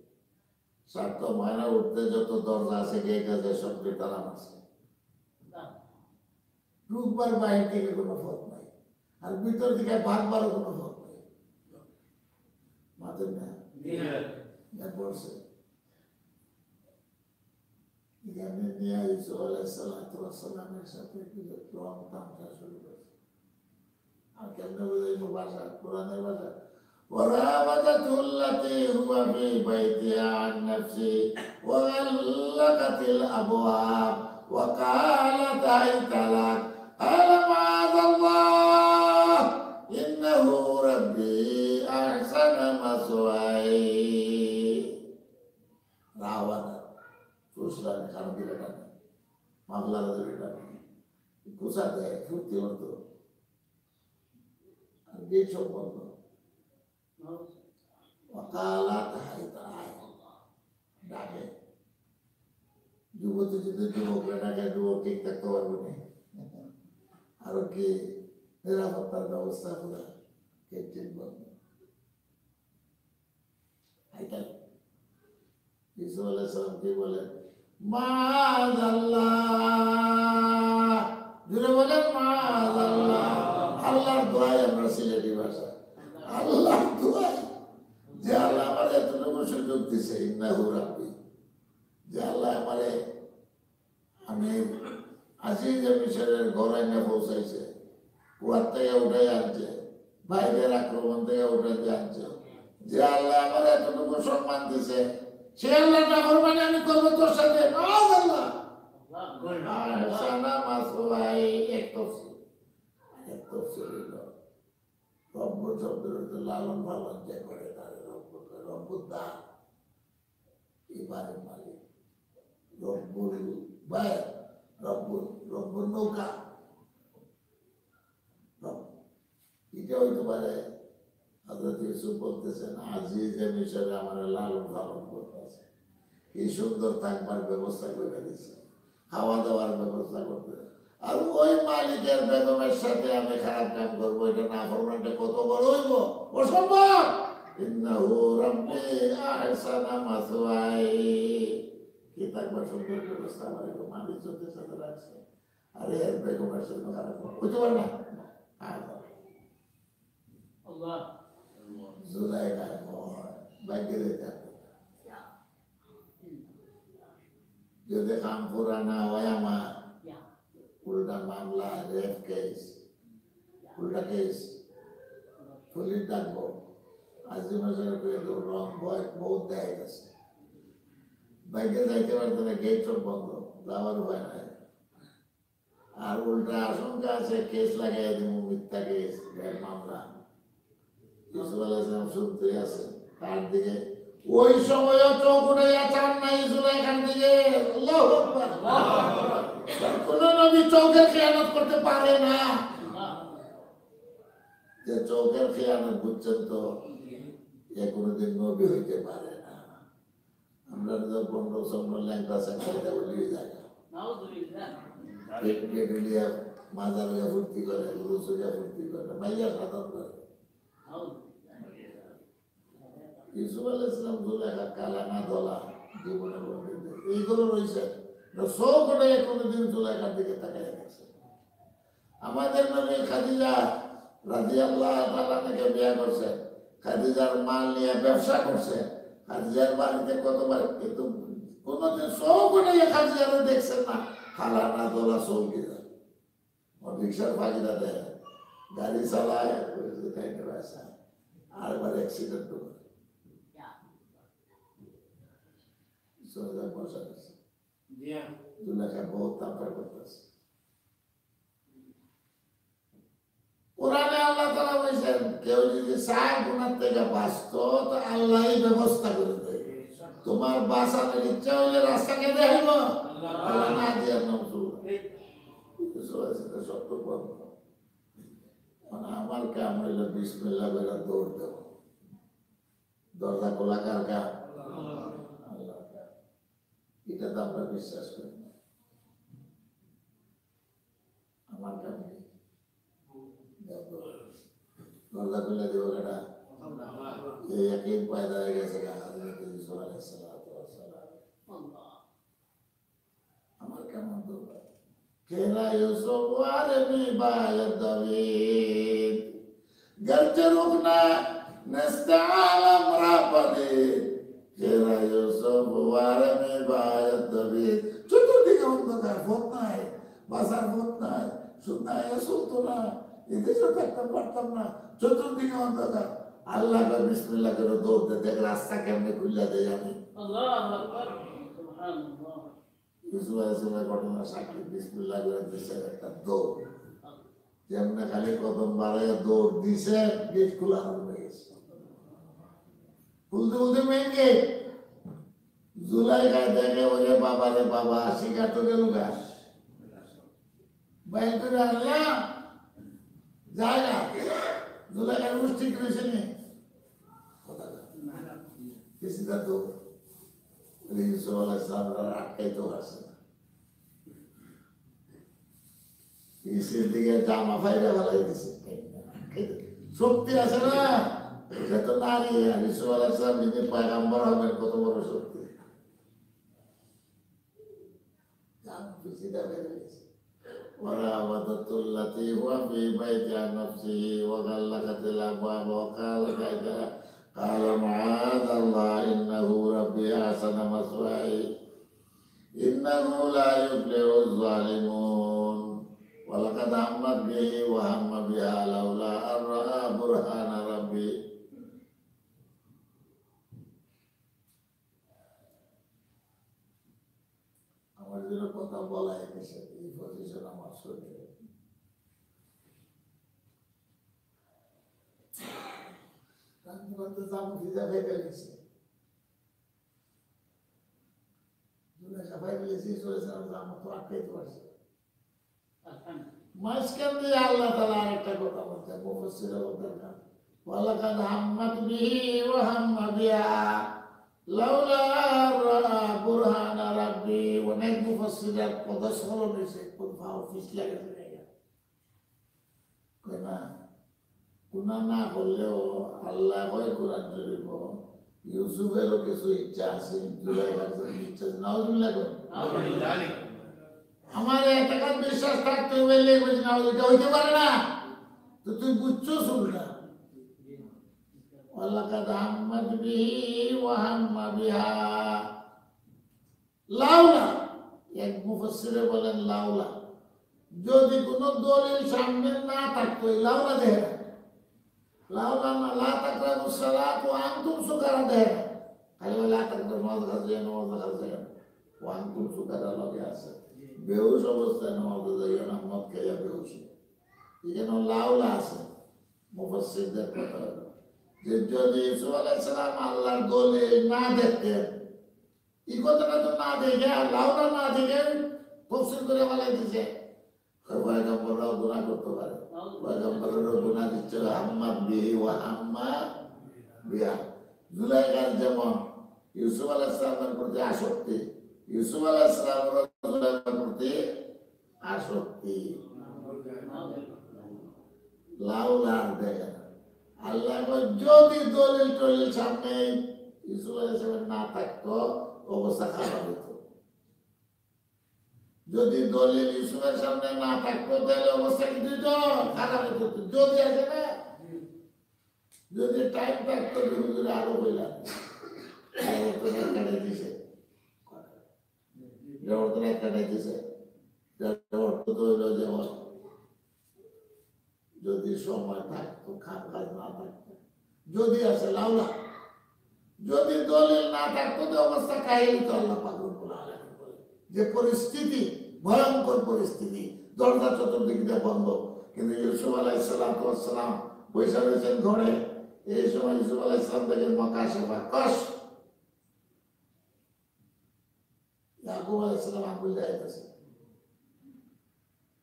7 ময়না উঠতে যত দরজা আছে গেট আছে সব তালা মারছে ঢুকবার বাইরে থেকে কোনো পথ নাই আর ভিতর দিকে বারবারও কোনো পথ নাই মাঝে না পড়ছে এখানে নিয়ে ইউসুফ আলাইহিস সালামের সাথে রং তামসা শুরু করেছে আর কেমনে বুঝাইবো ভাষা কোরআনের ভাষা وراودته التي هو في بيتها عن نفسه وغلقت الأبواب وقالت هيت لك قال معاذ الله إنه ربي أحسن مثواي راودته ফুসলানে কারণ দিলে না মামলার দিলে না গুছা দেয় ফুর্তি হতো আর গেট সব বন্ধ ওয়াকালাত হাইতা ডাকে যুবতী যদি যুবকরা ডাকে যুবক ঠিক থাকতে পারবে না আরো কি নিরাপত্তার ব্যবস্থা করে কে ঠিক বলবে? ইসুফ আলাইহিস সালাম কি বলেন? মাআযাল্লাহ, জুড়ে বলেন মাআযাল্লাহ। আল্লাহর দোয়াই আমরা সিলেটি ভাষা, আল্লাহর দোয়াই যে আল্লাহ আমার এতটুকু সুযোগ দিছে, ইন্নাহু রাব্বি, যে আল্লাহ আমারে আমি আজিজ মিশরের ঘরে এনে পৌঁছাইছে, কুয়ার থেকে উঠে আনছে, বাইরের আক্রমণ থেকে উঠে আনছে, যে আল্লাহ আমার এতটুকু সম্মান দিছে, সে আল্লাহ নাফরমানি আমি করবো তোর সাথে? মাআযাল্লাহ। লালন পালন যে করে তার রব্বুল দান, ইবারের মালিক, রব্বুল বায়, রব্বুল নৌকা, এটা হইতে পারে। হযরত ইউসুফ বলতেছেন আজিজে মিশরে আমার লালন পালন করতেছে, কি সুন্দর থাকবার ব্যবস্থা করে দিচ্ছে, খাওয়া দাওয়ার ব্যবস্থা করতে, আর ওই মালিকের বেগমের সাথে আমি খারাপ কাম করবো, এটা না ফরমানটা কত বড় হইব, অসম্ভব। ইন্নাহু রাব্বি আহসানা মাসওয়াই, কি থাকবার সুন্দর ব্যবস্থা আমার মালিক চোখের সাথে রাখছে, আর এর বেগমের সাথে খারাপ হইতে পারে না। আল্লাহ জুলাইখা ভাগ্যের যদি কাম পুরা না হয় আমার উল্টা মামলা, রেপ কেস, উল্টা কেস, পুলিশ ডাকবো, আজি মাসের রং ভয় বহুত দেয় গেছে, বাইকে যাইতে পারতো না, গেট সব বন্ধ, যাওয়ার ভয় নাই। আর উল্টা আশঙ্কা আছে কেস লাগাই দিব, মিথ্যা কেস, মামলা। ইউসুফ আলাইহিস সালাম শুনতে আছে কার দিকে? ওই সময়ও চোখ উঠাইয়া চান নাই জুলাইখার দিকে। আল্লাহু আকবার। কোন নবী চোখের খেয়ানত করতে পারে না, যে চোখের খেয়ানত বুঝছেন তো, এ কোনোদিন নবী হইতে পারে না। আমরা তো 15 ল্যাংটা সেখানে বলিয়ে যায়, মাজারে ফুর্তি করে, রুসুজা ফুর্তি করে, মাইয়া সাধন করে। ইউসুফ আলাইহিস সালাম জুলাইখা কালা না ধলা জীবনের এইগুলো রয়েছে, সব করে কোনোদিন জুলাইখার দিকে তাকাই গেছে। আমাদের নবী খাদিজা রাদিয়াল্লাহু তাআলা থেকে বিয়ে করছে, খাদিজার মাল নিয়ে ব্যবসা করছে, খাদিজার বাড়িতে কতবার, কিন্তু কোনোদিন সব করে খাদিজারে দেখছেন না খালা না ধলা চৌকি যায়, রিক্সার ফাঁকিটা দেয়, গাড়ি চালায়, আরেকবার অ্যাক্সিডেন্ট করে বসা গেছে। জুলাইখা বহুত তাপড়া করতেছে। কোরআনে আল্লাহ তাআলা বলেছেন কেউ যদি চায় গুনাহ থেকে বাঁচতো তো আল্লাহই ব্যবস্থা করে দেবে। তোমার বাঁচানোর ইচ্ছা হলে রাস্তাকে দেখাইব, আল্লাহ না দিয়ে নমসুর সত্য বন্ধ। আমার কাম হইল বিসমিল্লাহ বলে দৌড় দেব, দরজা খোলা কার কাম? আল্লাহ। এটা তো আমরা বিশ্বাস করি না। আমার কাম দরজা খুলে দেবো কেটা? এই একই পয়দা হয়ে গেছে হযরত ইউসুফ আলাইহিস সালাম। আমার কেমন দরকার? কেনা ইউসুফ আরবি বায়দ দাবিদ গরজে রুকনা نستعلم رابطي কেনা ইউসুফ আরবি বায়দ দাবিদ। চতুর্দিকে অন্ধকার, ভোট নাই, বাজার ভোট নাই, সুন্নাহ চলতো না, এদেশে থাকতে পারতাম না, চতুর্দিকে অন্ধকার। আল্লাহ বিসমিল্লাহ করে দৌড়তে দেখ রাস্তা কেমনে খুলে দেয় আমি। ইউসুফ আলাইহিস সালামের ঘটনা সাক্ষী, বিসমিল্লাহ করে দিয়েছেন একটা দৌড়, যেমন খালি কদম বাড়াইয়া দৌড় দিছে, গেট খোলা হয়ে গেছে। খুলতে খুলতে মেন গেট, জুলাইখায় দেখে ওরে বাবা রে বাবা, শিকার তো গেল গাছ বাইর করে আনলাম, যায় না। জুলাইখার উঠ ঠিক রয়েছে নি কিছুটা তো ইউসুফ আলাইহিস সালাম আটকাইতে পারছে না। পিসির দিকে জামা ফাইরা ফেলাই দিছে শক্তি আছে না সে তো নারী ইসু আলাইহিস সালাম যিনি পয়গম্বর হবেন কত বড় শক্তি জামা পিসিটা বের হয়েছে وراودته التي هو في بيتها عن نفسه وغلقت الابواب وقال قال معاذ الله انه ربي احسن مثواي انه لا يفلح الظالمون ولقد همت به وهم بها لولا ان راى برهان ربي আমার জন্য কথা বলা এসে এই পজিশন আমার শরীরে জাম ভিজা ভেবে গেছে সবাই মিলেছি চলেছিলাম জাম তো আটকাইতে পারছে মাঝখান দিয়ে আল্লাহ তাআলা আরেকটা কথা বলতে মুফাসসিররা বলতেন ওয়ালাকাদ হাম্মাত বিহি ওয়া হাম্মা বিহা লাউলা রাআ বুরহানা রাব্বি অনেক মুফাসসিররা পদস্খলন হয়েছে কোথাও ফিসলা গেছে না গুনাহ না করলেও আল্লাহ কয় কোরআন শরীফ ইউসুফেরও কিছু ইচ্ছা আছে জুলাইখার ইচ্ছা নাউজুবিল্লাহ আমার একটা বিশ্বাস থাকতে হইলে নাউজুবিল্লাহ হইতে পারে না তো তুই বুঝছো শুনলা ওয়ালাকাদ হাম্মাত বিহি ওয়া হাম্মা বিহা লাউলা এক মুফাসসিরে বলেন লাউলা যদি কোনো দলিল সামনে না থাকতো লাউলা দেয় লাউলা লা তাকরাবু সালাত ওয়া আনতুম সুকারা দেয় খালি লা তাকরাবু নামাজ খাজেন ওয়া আনতুম সুকারা লগে আছে বেহুশ অবস্থায় নামাজ যাইও না মদ খাইয়া বেহুশ এজন্য লাউলা আছে মুফাসসিরদের কথা যে যদি ইউসুফ আলাইহিস সালাম আল্লাহর দলিল না দেখতেন এই কথাটা তো না দেখে লাউলা না দেখে তফসির করে বলা দিছে পয়গম্বররাও গুনাহ করতে পারে পয়গম্বরেরও গুনাহ দিচ্ছে হাম্মাত বিহি ওয়া হাম্মা বিহা জুলাইখার যেমন ইউসুফ আলাইহিস সালামের প্রতি আসক্তি ইউসুফ আলাইহিস সালামের প্রতি আসক্তি লাউলা দেখে আল্লাহ যদি দলিল টলিল সামনে ইউসুফ আলাইহিস সালাম না থাকতো অবস্থা খারাপ হতো যদি দলিল ইউসুফের সামনে না থাকতো তাহলে অবস্থা কি দুটো খারাপ হতো যদি আছে না যদি টাইম থাকতো হুজুর আরো হইলাম কাটাই দিছে কাটাই দিছে অর্থ তো হইল যেমন যদি সময় থাকতো খাম কাজ না থাকতো যদি আছে লাউলা যদি দলিল না থাকতো তো অবস্থা কাহিনী তো আল্লাহ পাক রব্বুল আলামিন বলে যে পরিস্থিতি ভয়ঙ্কর পরিস্থিতি দরজা চতুর্দিক দিয়ে বন্ধ কিন্তু ইউসুফ আলাইহিস সালাম বৈশা রয়েছেন ঘরে এই সময় ইউসুফ আলাইহিস সালাম দেখেন মকাশফা কষ ইয়াকুব আলাইহিস সালাম আঙ্গুল দেখাইতেছে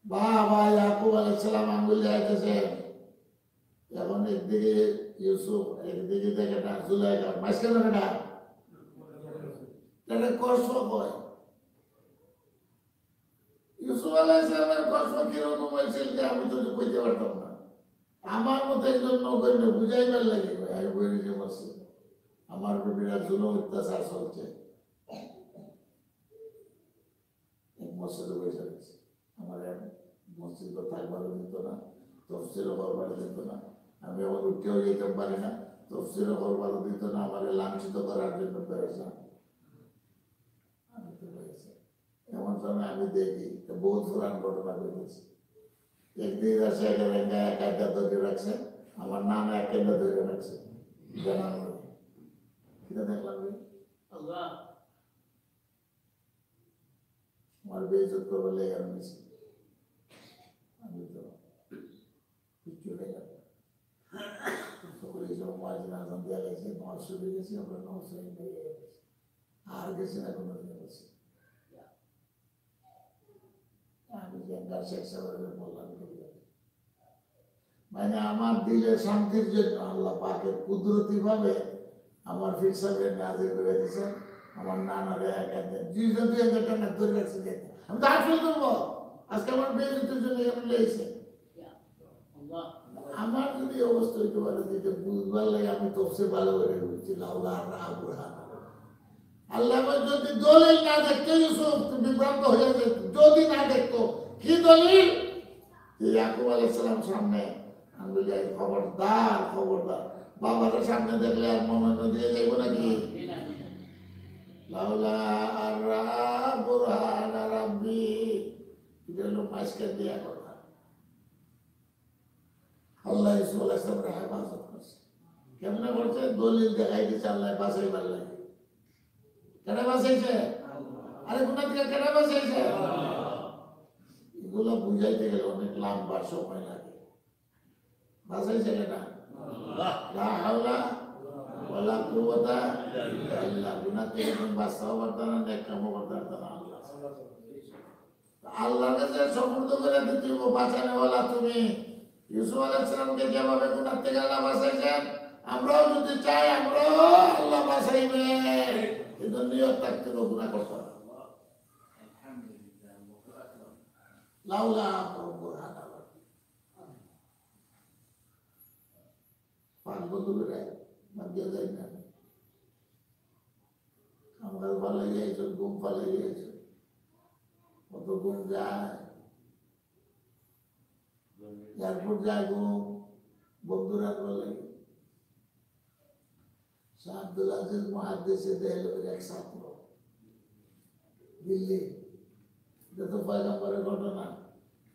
বাবা ইয়াকুব আলাইহিস সালাম আঙ্গুল দেখাইতেছে এখন একদিকে ইউসুফ একদিকে দেখে না জুলাইখা মাঝখানে না এটা কষ্ট হয় ইউসুফ আলাইহিস সালামের কষ্ট কিরকম হয়েছিল যে আমি তো বুঝতে পারতাম না আমার মতো একজন নৌকরি বুঝাইবার লাগে আর বইরে যে বসে আমার বিরাট জুলুম অত্যাচার চলছে মসজিদে বসে রয়েছে আমার মসজিদ থাকবারও দিত না তফসিরও করবারও দিত না আমি আবার উঠেও যেতে পারি না তফসিরও করবারও দিত না আমার লাঞ্ছিত করার জন্য পেরেছিলাম আমি তো পেরেছি এমন সময় আমি দেখি বহুত পুরান ঘটনা ঘটেছে একদিন আসে এক আড্ডা ধরে রাখছে আমার নাম এক আড্ডা ধরে রাখছে জানানো এটা দেখলাম আমার বেইজ্জত করবে লেগে নিয়েছি আমি তো কিচ্ছু লেগে সকলে সব মাঝে আজান দেওয়া গেছে নয় শুরু গেছি আমরা নয় শুরু হয়ে গেছি আর গেছি না কোনো দিন গেছি আমি জেন্ডার শেখ সাহেবের বললাম মানে আমার দিলে শান্তির জন্য আল্লাহ পাকের কুদরতি ভাবে আমার ফির সাহেবের নাজির করে দিয়েছেন আমার নানারে এক 2,000 টাকা ধরে রাখছে আমি তো হাসপাতাল করবো আজকে আমার বেজতির জন্য এখানে লেগেছে। আমার যদি অবস্থা হইতে পারে যে বুঝবার লাগে আমি তফসির ভালো করে বলছি লাউলা বুরহান আল্লাহ যদি দলিল না দেখতো ইউসুফ বিভ্রান্ত হয়ে যেত। যদি না দেখতো কি দলিল ইয়াকুব আলাইহিস সালাম সামনে আঙ্গুলি খবরদার খবরদার বাবার সামনে দেখলে আর মনে দিয়ে যাইব নাকি লাউলা আরা বুরহান রাব্বি এটা হলো মাসকে দিয়া কথা। আল্লাহ ইউসুফ আলাইহিস সালামের হেফাজত করছে। কেমনে করছে? দলিল দেখাই দিচ্ছে আল্লাহ বাঁচাইবার লাগে। কেডা বাঁচাইছে? আরে কোথা থেকে কেডা বাঁচাইছে? এগুলো বুঝাইতে গেলে অনেক লম্বা সময় লাগে। বাঁচাইছে কেডা? লা হাওলা ওয়ালা কুওয়াতা ইল্লা বিল্লাহ। থেকে তুমি বাঁচতেও পারতা না, নেক কামও করতে পারতা না। আল্লাহর কাছে সমর্থ করে দিতে বাঁচানোওয়ালা তুমি। ইউসুফ আলাইহিস সালামকে যেভাবে গুনাহ থেকে আল্লাহ বাঁচাইছেন, আমরাও যদি চাই আমরাও আল্লাহ বাঁচাইবে। কিন্তু নিয়ত থাকতে গুনাহ করতে হবে। লাউলা বুরহান পাঁচ বছর মাঝে যাই না আমরা ভালো গিয়েছে, ঘুম ভালো গিয়েছে, কত ঘুম যায়, এয়ারপোর্ট যায় ঘুম, বন্ধুরা বলে শাহ আব্দুল আজিজ মুহাদ্দিসে দেহলভির এক ছাত্র দিল্লি, এটা তো পয়গম্বরের ঘটনা।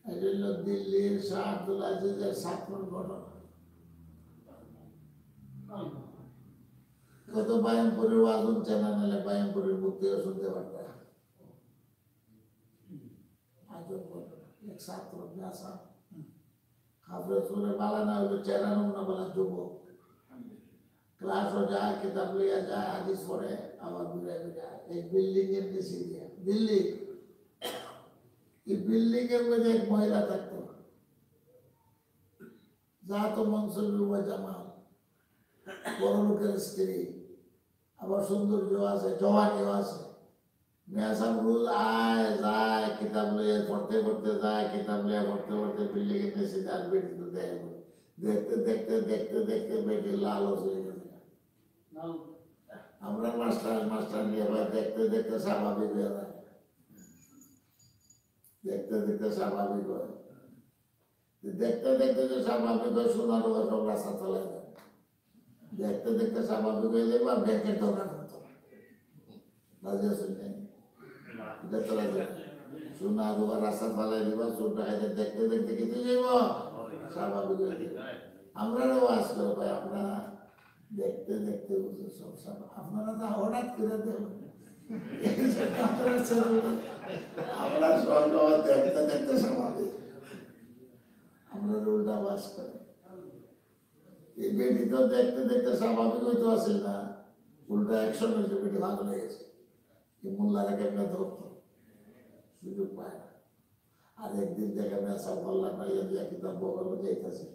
এটা হল দিল্লির শাহ আব্দুল আজিজের ছাত্রের ঘটনা। কত বায়ামপুরের ওয়াজুন চেনা নিলে বায়ামপুরের মুক্তিও শুনতে পারবে। আজব ঘটনা। এক ছাত্র ব্যাসা খাবরে সুরে বালা না হইলে চেনা না বলা যুবক, ক্লাসও যায়, কিতাব লইয়া যায়, হাদিস পড়ে, আবার ঘুরে যায়। এই বিল্ডিং এর নিচে দিয়ে দিল্লি, এই বিল্ডিং এর মধ্যে এক মহিলা থাকতো, যা তো মনসুর জামাল, বড় লোকের স্ত্রী, আবার সৌন্দর্য আছে, জওয়ানিও আছে। মেয়াসাম রোজ আয় যায়, কিতাব লইয়া পড়তে পড়তে যায়, কিতাব লইয়া পড়তে পড়তে বিল্ডিং এর নিচে যায়, বেটি তো দেখতে দেখতে দেখতে দেখতে বেটি লাল হয়ে গেছে। আমরা মাস্টার নিয়ে ভাই দেখতে দেখতে স্বাভাবিক হয়ে যায়, দেখতে দেখতে স্বাভাবিক হয়, দেখতে দেখতে যে স্বাভাবিক হয় শোনার সব রাস্তা চলে যায়, দেখতে দেখতে স্বাভাবিক হয়ে যাবে। আর ব্যাংকের দোকান হতো রাজিয়া শুনলেন এটা চলে যায়, শোনা দুবার রাস্তা চালাই দিবা, চোরটা খাইতে দেখতে দেখতে কিন্তু যাইব স্বাভাবিক হয়ে যাবে। আমরাও আজ করে ভাই আপনারা দেখতে দেখতে বুঝে সব সব আপনারা তো হঠাৎ করে দেবেন আমরা স্বর্গ দেখতে দেখতে স্বাভাবিক, আমরা উল্টা বাস করে এই বেটি তো দেখতে দেখতে স্বাভাবিক হইতে আসে না, উল্টা অ্যাকশন হয়েছে, বেটি ভালো লেগেছে। এই মোল্লারা কেমনে ধরতো, সুযোগ পায় না। আর একদিন দেখে মেসা বললাম না ইয়া কিতাব বগল যাইতেছে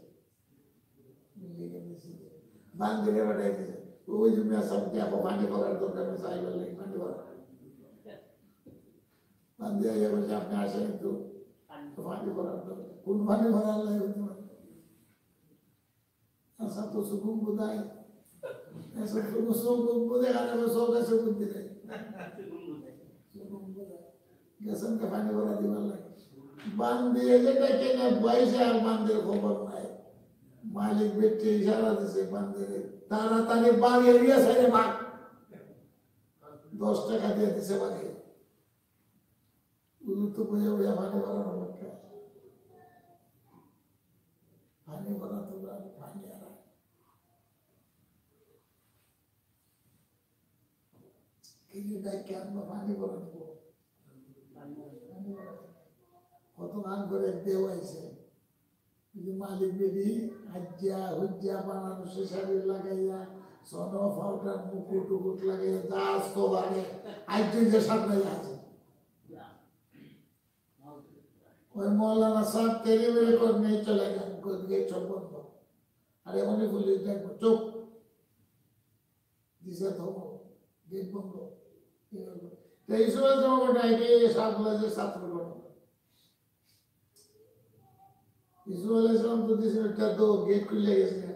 বান্ধবীরা বাড়াইতেছে, ওই যে মেসামকে আপনি পানি করার দরকার নেই, চাই বললেন পানি করা বান্ধবী আইয়া বলছে আপনি আসেন একটু পানি করার দরকার। কোন পানি ভরার লাগে হতে পারে আচ্ছা তো সুকুম বোধায় গেছেন কে পানি ভরা দিবার লাগে। বান্ধবী যেটা কেনা বয়সে আর বান্ধের খবর নাই, মালিক ব্যক্তি ইশারা দিছে বান্ধবী তাড়াতাড়ি বাড়ি এরিয়া সাইডে ভাগ, 10 টাকা দিয়ে দিছে বাড়ি তো বুঝে উড়ে পানি ভরানো পক্ষে পানি ভরা তো পানি আর কিন্তু দেখে আমরা পানি ভরানো কত গান করে দেও আছে মালিক বেদি হাজ্জা হুজ্জা বানানো শেষারি লাগাইয়া সোনো ফাউটার মুকুট টুকুট লাগাইয়া যা আসতো বানে আজ যে সামনে আছে ওই মৌলানা সাহেব তেরে বেরে করে নিয়ে চলে গেল, গেট সব বন্ধ। আর এমনই পুলিশ দেখবো চুপ দিশা ধমো গেট বন্ধ। এই সময় জমাটা এটাই সাতগুলা যে ছাত্র ঘটনা ইসমাইল আলাইহিস সালাম তো দিয়েছিল একটা তো গেট খুলে গেছে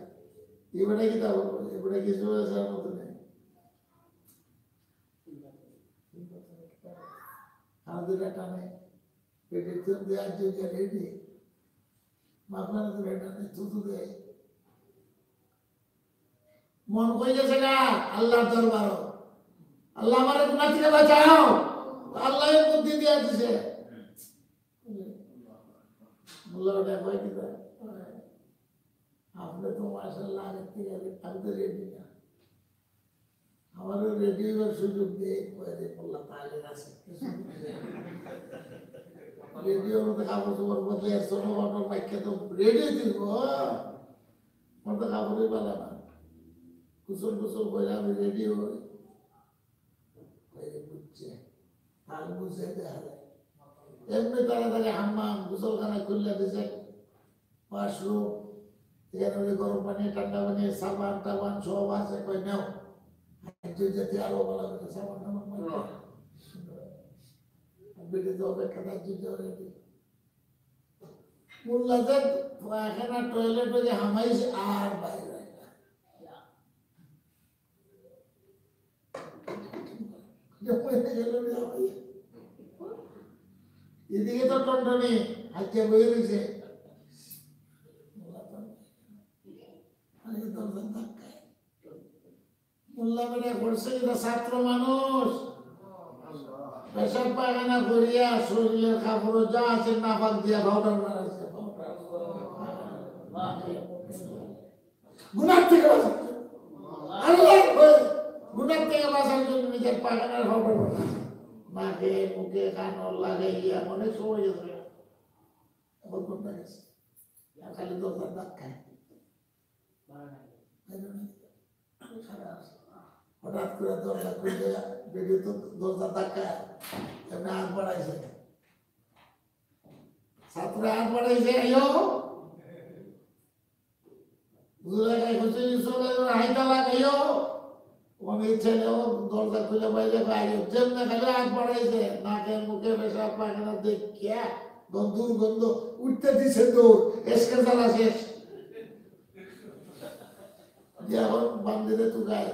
এবারে কি তা বলবো এবারে কি ইসমাইল আলাইহিস সালাম মতো নেই আমাদের টানে পেটের তেল দেওয়ার জন্য রেডি মাফলানা তো রেডি নেই থুতু দেয় মন কই গেছে গা আল্লাহর দরবার আল্লাহ আমারে গুনাহ থেকে বাঁচাও আল্লাহ এর বুদ্ধি দিয়ে দিয়েছে মুল্লাটা কই কি আপনি তো মাশাআল্লাহ আগের থেকে আমি তো রেডি না আমারও রেডি হওয়ার সুযোগ দিয়ে কয়ে বললাম তাহলে আছে রেডিওর মধ্যে কাপড় চোপড় বদলে সোনো অটো বাইকে তো রেডি দিব আমার তো কাপড়ই পালা না কুসল কুসল করে আমি রেডি হই বুঝছে হাল বুঝে দেখা যায় এমনি তাড়াতাড়ি হাম্মাম গোসলখানা খুললে দিছে ওয়াশরুম এখানে ওই গরম পানি ঠান্ডা পানি সাবান টাবান সব আছে কই নাও যেতে আরো ভালো করে সাবান টাবান বেড়ে তো অপেক্ষা থাকছে রেডি মোল্লাদের পায়খানা টয়লেটে যে হামাইছে আর বাইরে এদিকে তো টনটনি হাতে বয়ে রয়েছে মোল্লা বেড়ে করছে এটা ছাত্র মানুষ পেশাব পায়খানা করিয়া শরীরের কাপড় যা আছে নাফাক দিয়া ভাউডার মারাইছে গুনাহ থেকে বাঁচাচ্ছে আল্লাহ গুনাহ থেকে বাঁচার জন্য নিজের পায়খানার ভাউডার মারাইছে নাকে মুখে কান লাগাইয়া অনেক সময় গেছে এখন কোনটা গেছে খালি দরজার দাগ খায় হঠাৎ করে দরজা খুলে বেরিয়ে তো দরজা দাগ খায় এমনি হাত বাড়াইছে ছাত্রে হাত বাড়াইছে আইও হাইটা লাগাইও অনেক ছেলেও দরজা খুলে বাইরে বাইরে যেমন খালি হাত বাড়াইছে নাকে মুখে পেশাব পায়খানা দেখিয়া দুর্গন্ধ উঠতে দিছে দৌড় এসকে জ্বালা শেষ এখন বান্দিরে তু গায়ে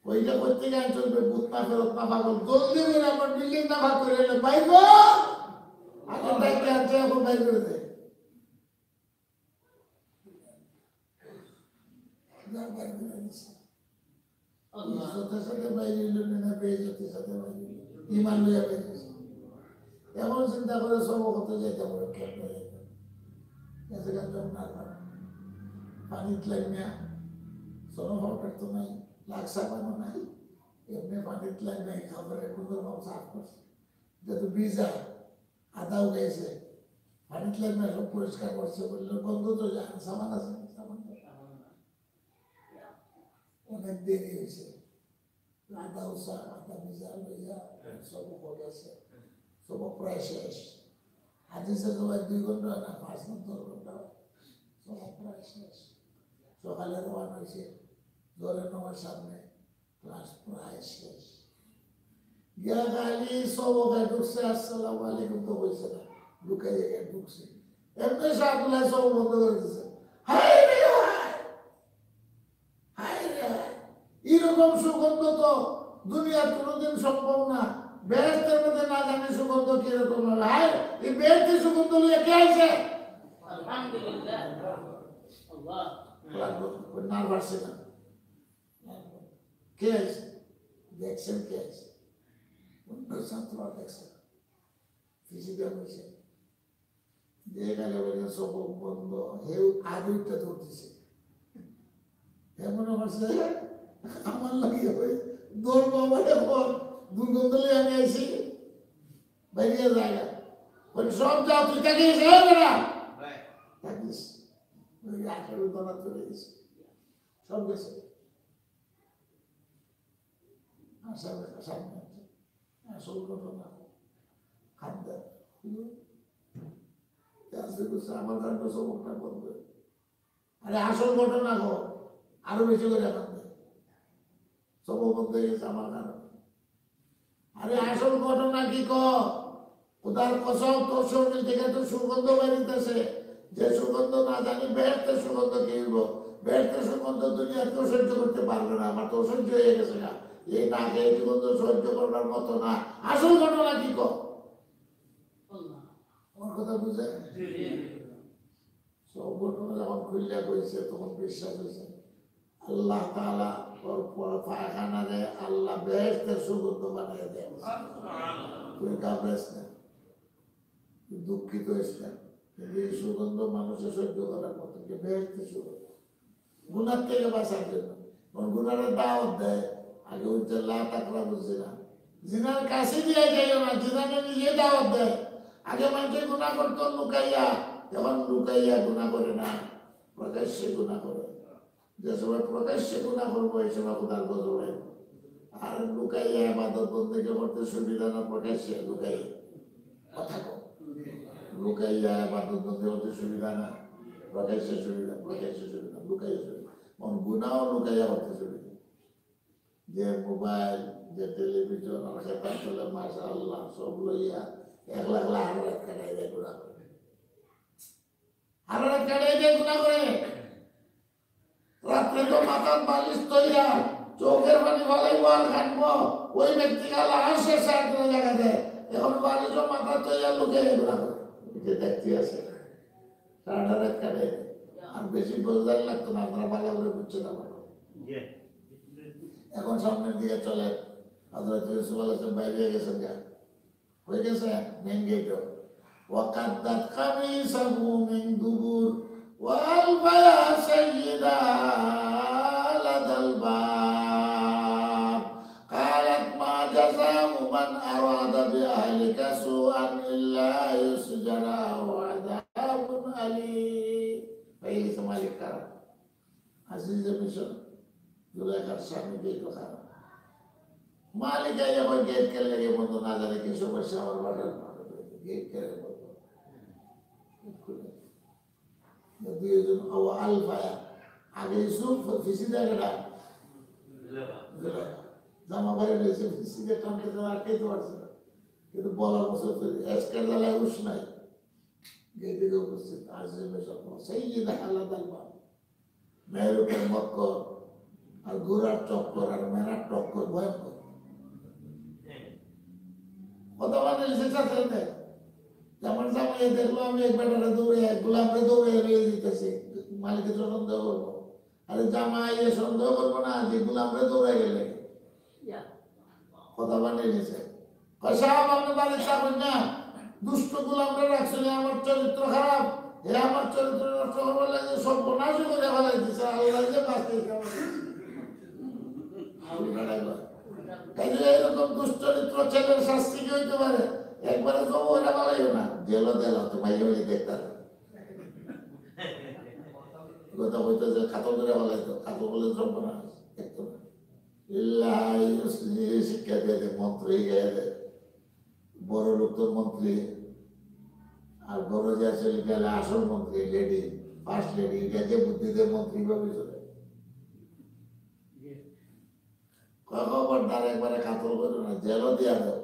ওইটা করতে গান চলবে ভূত না ফেরত না পাগল জলদি করে আমার বিল্ডিং না ভাগ করে এলে বাইর আগে ডাইকে আছে এখন বাইর করে দেয় বাইর করে দিচ্ছে সাথে বাইরে না পেয়ে যেতে সাথে বাইরে ইমান লইয়া বেরিয়েছে এমন চিন্তা করে সব হতে যেতে পারে খেতে যেতে পানি লাগবে সোনো ভাবটার তো নাই লাগসা পানো নাই এমনি পানি লাগবে খাবারের কোনো সাফ করছে যেহেতু বীজা আদাও গেছে পানি লাগবে সব পরিষ্কার করছে বললে বন্ধ তো যান সামান আছে অনেক দেরি হয়েছে আদা উষা আদা ভিজা লইয়া সব হয়ে গেছে সব প্রায় শেষ হাদিসে তো 2 ঘন্টা না 5 ঘন্টা সব প্রায় শেষ সকালে রওনা হয়েছে জোরে নেওয়ার সামনে ক্লাস প্রায় শেষ গিয়া খালি সব ওখানে ঢুকছে আসসালামু আলাইকুম তো বলছে না ঢুকে জায়গায় ঢুকছে এমনি সাবলাই সব বন্ধ করে দিচ্ছে হাই রে এরকম সুগন্ধ তো দুনিয়ার কোনোদিন সম্ভব না বেহেশতের মধ্যে না জানি সুগন্ধ কিরকম হবে হাই এই বেহেশতের সুগন্ধ নিয়ে কে আছে আলহামদুলিল্লাহ আল্লাহ নার্ভাস না কে আছে দেখছেন কে আছে অন্য ছাত্র দেখছেন ফিজিক্যাল হয়েছে যে গেলে বলে সব বন্ধ হেউ আগুইটা ধরতেছে এমন হচ্ছে আমার লাগে ওই দৌড় বাবাটা পর দুর্গন্ধ লিয়ে আমি আইসি বাইরে জায়গা বলে সব যাও তুই থাকিস থাকিস ওই আঠেরো দলা চলে গেছে সব গেছে সামনে আসল ঘটনা খাদ্য আমার কাণ্ড সবটা বলবে আরে আসল ঘটনা গো আরো বেশি করে কান্দে সব বলতে গেছে আমার কারণ আরে আসল ঘটনা কি কর ওদার কসম তোর শরীর থেকে তো সুগন্ধ বেরিতেছে যে সুগন্ধ না জানি বেহেশতের সুগন্ধ কি হইব, বেহেশতের সুগন্ধ দুনিয়া কেউ সহ্য করতে পারবে না। আমার তো সহ্য হয়ে গেছে না, এই না খেয়ে সুগন্ধ সহ্য করবার মতো না। আসল ঘটনা কি কর, আমার কথা বুঝে? সব ঘটনা যখন খুললে কইছে তখন বিশ্বাস হয়েছে আল্লাহ তাআলা ওর পায়খানারে আল্লাহ বেহেশতের সুগন্ধ বানিয়ে দেয়। তুই ঘাবড়াস না, তুই দুঃখিত হইস না, কিন্তু এই সুগন্ধ মানুষের সহ্য করার মতো যে বেহেশতের সুগন্ধ গুনার থেকে বাঁচার জন্য। গুনারের দাওয়াত দেয়, আগে উঠছে লা তাকরা বুঝছে না, জিনার কাছে দিয়ে যাইও না, জিনাকে নিজে দাওয়াত দেয়। আগে মানুষের গুনাহ করতো লুকাইয়া, এখন লুকাইয়া গুনাহ করে না, প্রকাশ্যে গুনাহ করে। যে সময় প্রকাশ্যে গুনাহ করবো এই সময় খোদার গজব হয়। আর লুকাইয়া ইবাদত বন্দেগী করতে সুবিধা না, প্রকাশ্যে লুকাইয়া কথা কও, লুকাইয়া ইবাদত বন্দেগী করতে সুবিধা না, প্রকাশ্যে সুবিধা, প্রকাশ্যে সুবিধা, লুকাইয়া সুবিধা। গুনাহও লুকাইয়া করতে সুবিধা। যে মোবাইল, যে টেলিভিশন, খেতাব চলে মাশাআল্লাহ সব লইয়া 1 লাখ লাখ হারাত কাটাই দেয় গুনাহ করে, হারাত কাটাই দেয় গুনাহ করে। রাত্রে তো মাথার বালিশ তৈরা চোখের পানি ভালাই ওয়াল খাটবো, ওই ব্যক্তি গালা আসে সারা জায়গা দেয়, এখন বালিশও মাথা তৈরা লুকে গুনাহ করে। যে দেখতে আছে সারা রাত কাটাই দেয়। আর বেশি বোঝার লাগতো না, আপনারা ভালো করে বুঝছেন আমার। এখন সামনের দিকে চলে হযরত ইউসুফ আলাইহিস সালাম বাইরে গেছেন, হয়ে গেছে মেইন গেট। ওয়াকাদ্দাত কামিসাহু মিন দুবুর ওয়া আলফায়া সাইয়্যিদা লাদাল বাব ক্বালাত মা জাযাউ মান আরাদা বিআহলিকা সুআন ইল্লা ইউসজানা ওয়া আযাবুন আলীম। এই গেছে মালিক কারা, আজিজ মিশর জুলাইখার স্বামী গেট খারাপ। মালিক আইয়া কই গেট কে লাগে বন্ধ, না জানে কি সমস্যা আমার বাড়ার গেট কে বন্ধ দুইজন ও আলফায়া। আগে ইউসুফ ফিসি জায়গাটা জামা বাইরে রয়েছে, ফিসিকে টানতে আটকাইতে পারছে না, কিন্তু বলার মতো এসকের জ্বালায় উস নাই। গেটে উপস্থিত আজিজ মিশর সাইয়্যিদা আলাদাল বাব, মেহরুপের মক্কর আর ঘোড়ার চক্কর আর মেরার টক্কর ভয়ঙ্কর। কথা মানে শেখাতে যেমন জামাই দেখলো আমি এক বেটারে দৌড়ে এক গোলামরে দৌড়ে এড়িয়ে দিতেছি, মালিকের সন্দেহ করবো। আরে জামাই সন্দেহ করবো না, যে গোলামরে দৌড়ে গেলে কথা বানিয়ে নিয়েছে। সাহেব আপনি বাড়ির চাবেন না, দুষ্ট গোলামরে রাখছিল, আমার চরিত্র খারাপ, এ আমার চরিত্র নষ্ট করবার লাগে সব বনাশ করে ফেলাই দিচ্ছে, আল্লাহ যে বাঁচতে এরকম দুশ্চরিত্র ছেলের শাস্তি কি হইতে পারে? একবারে তো ওরা বলাইও না, জেলো দিল তো মাইয়ে মাইয়ে দেখতাম কথা বলতে যে খাতো করে বলাইতো, খাতো বলে দ্রব্য না দেখতো না। শিক্ষা দিয়ে দেয়, মন্ত্রী গায়ে দেয়, বড় লোক তো মন্ত্রী, আর বড় যে আছে আসল মন্ত্রী, লেডি ফার্স্ট লেডি, এটা যে বুদ্ধিতে মন্ত্রী ভাবে চলে। খবরদার একবারে কাতল করো না, জেলও দিয়া দাও,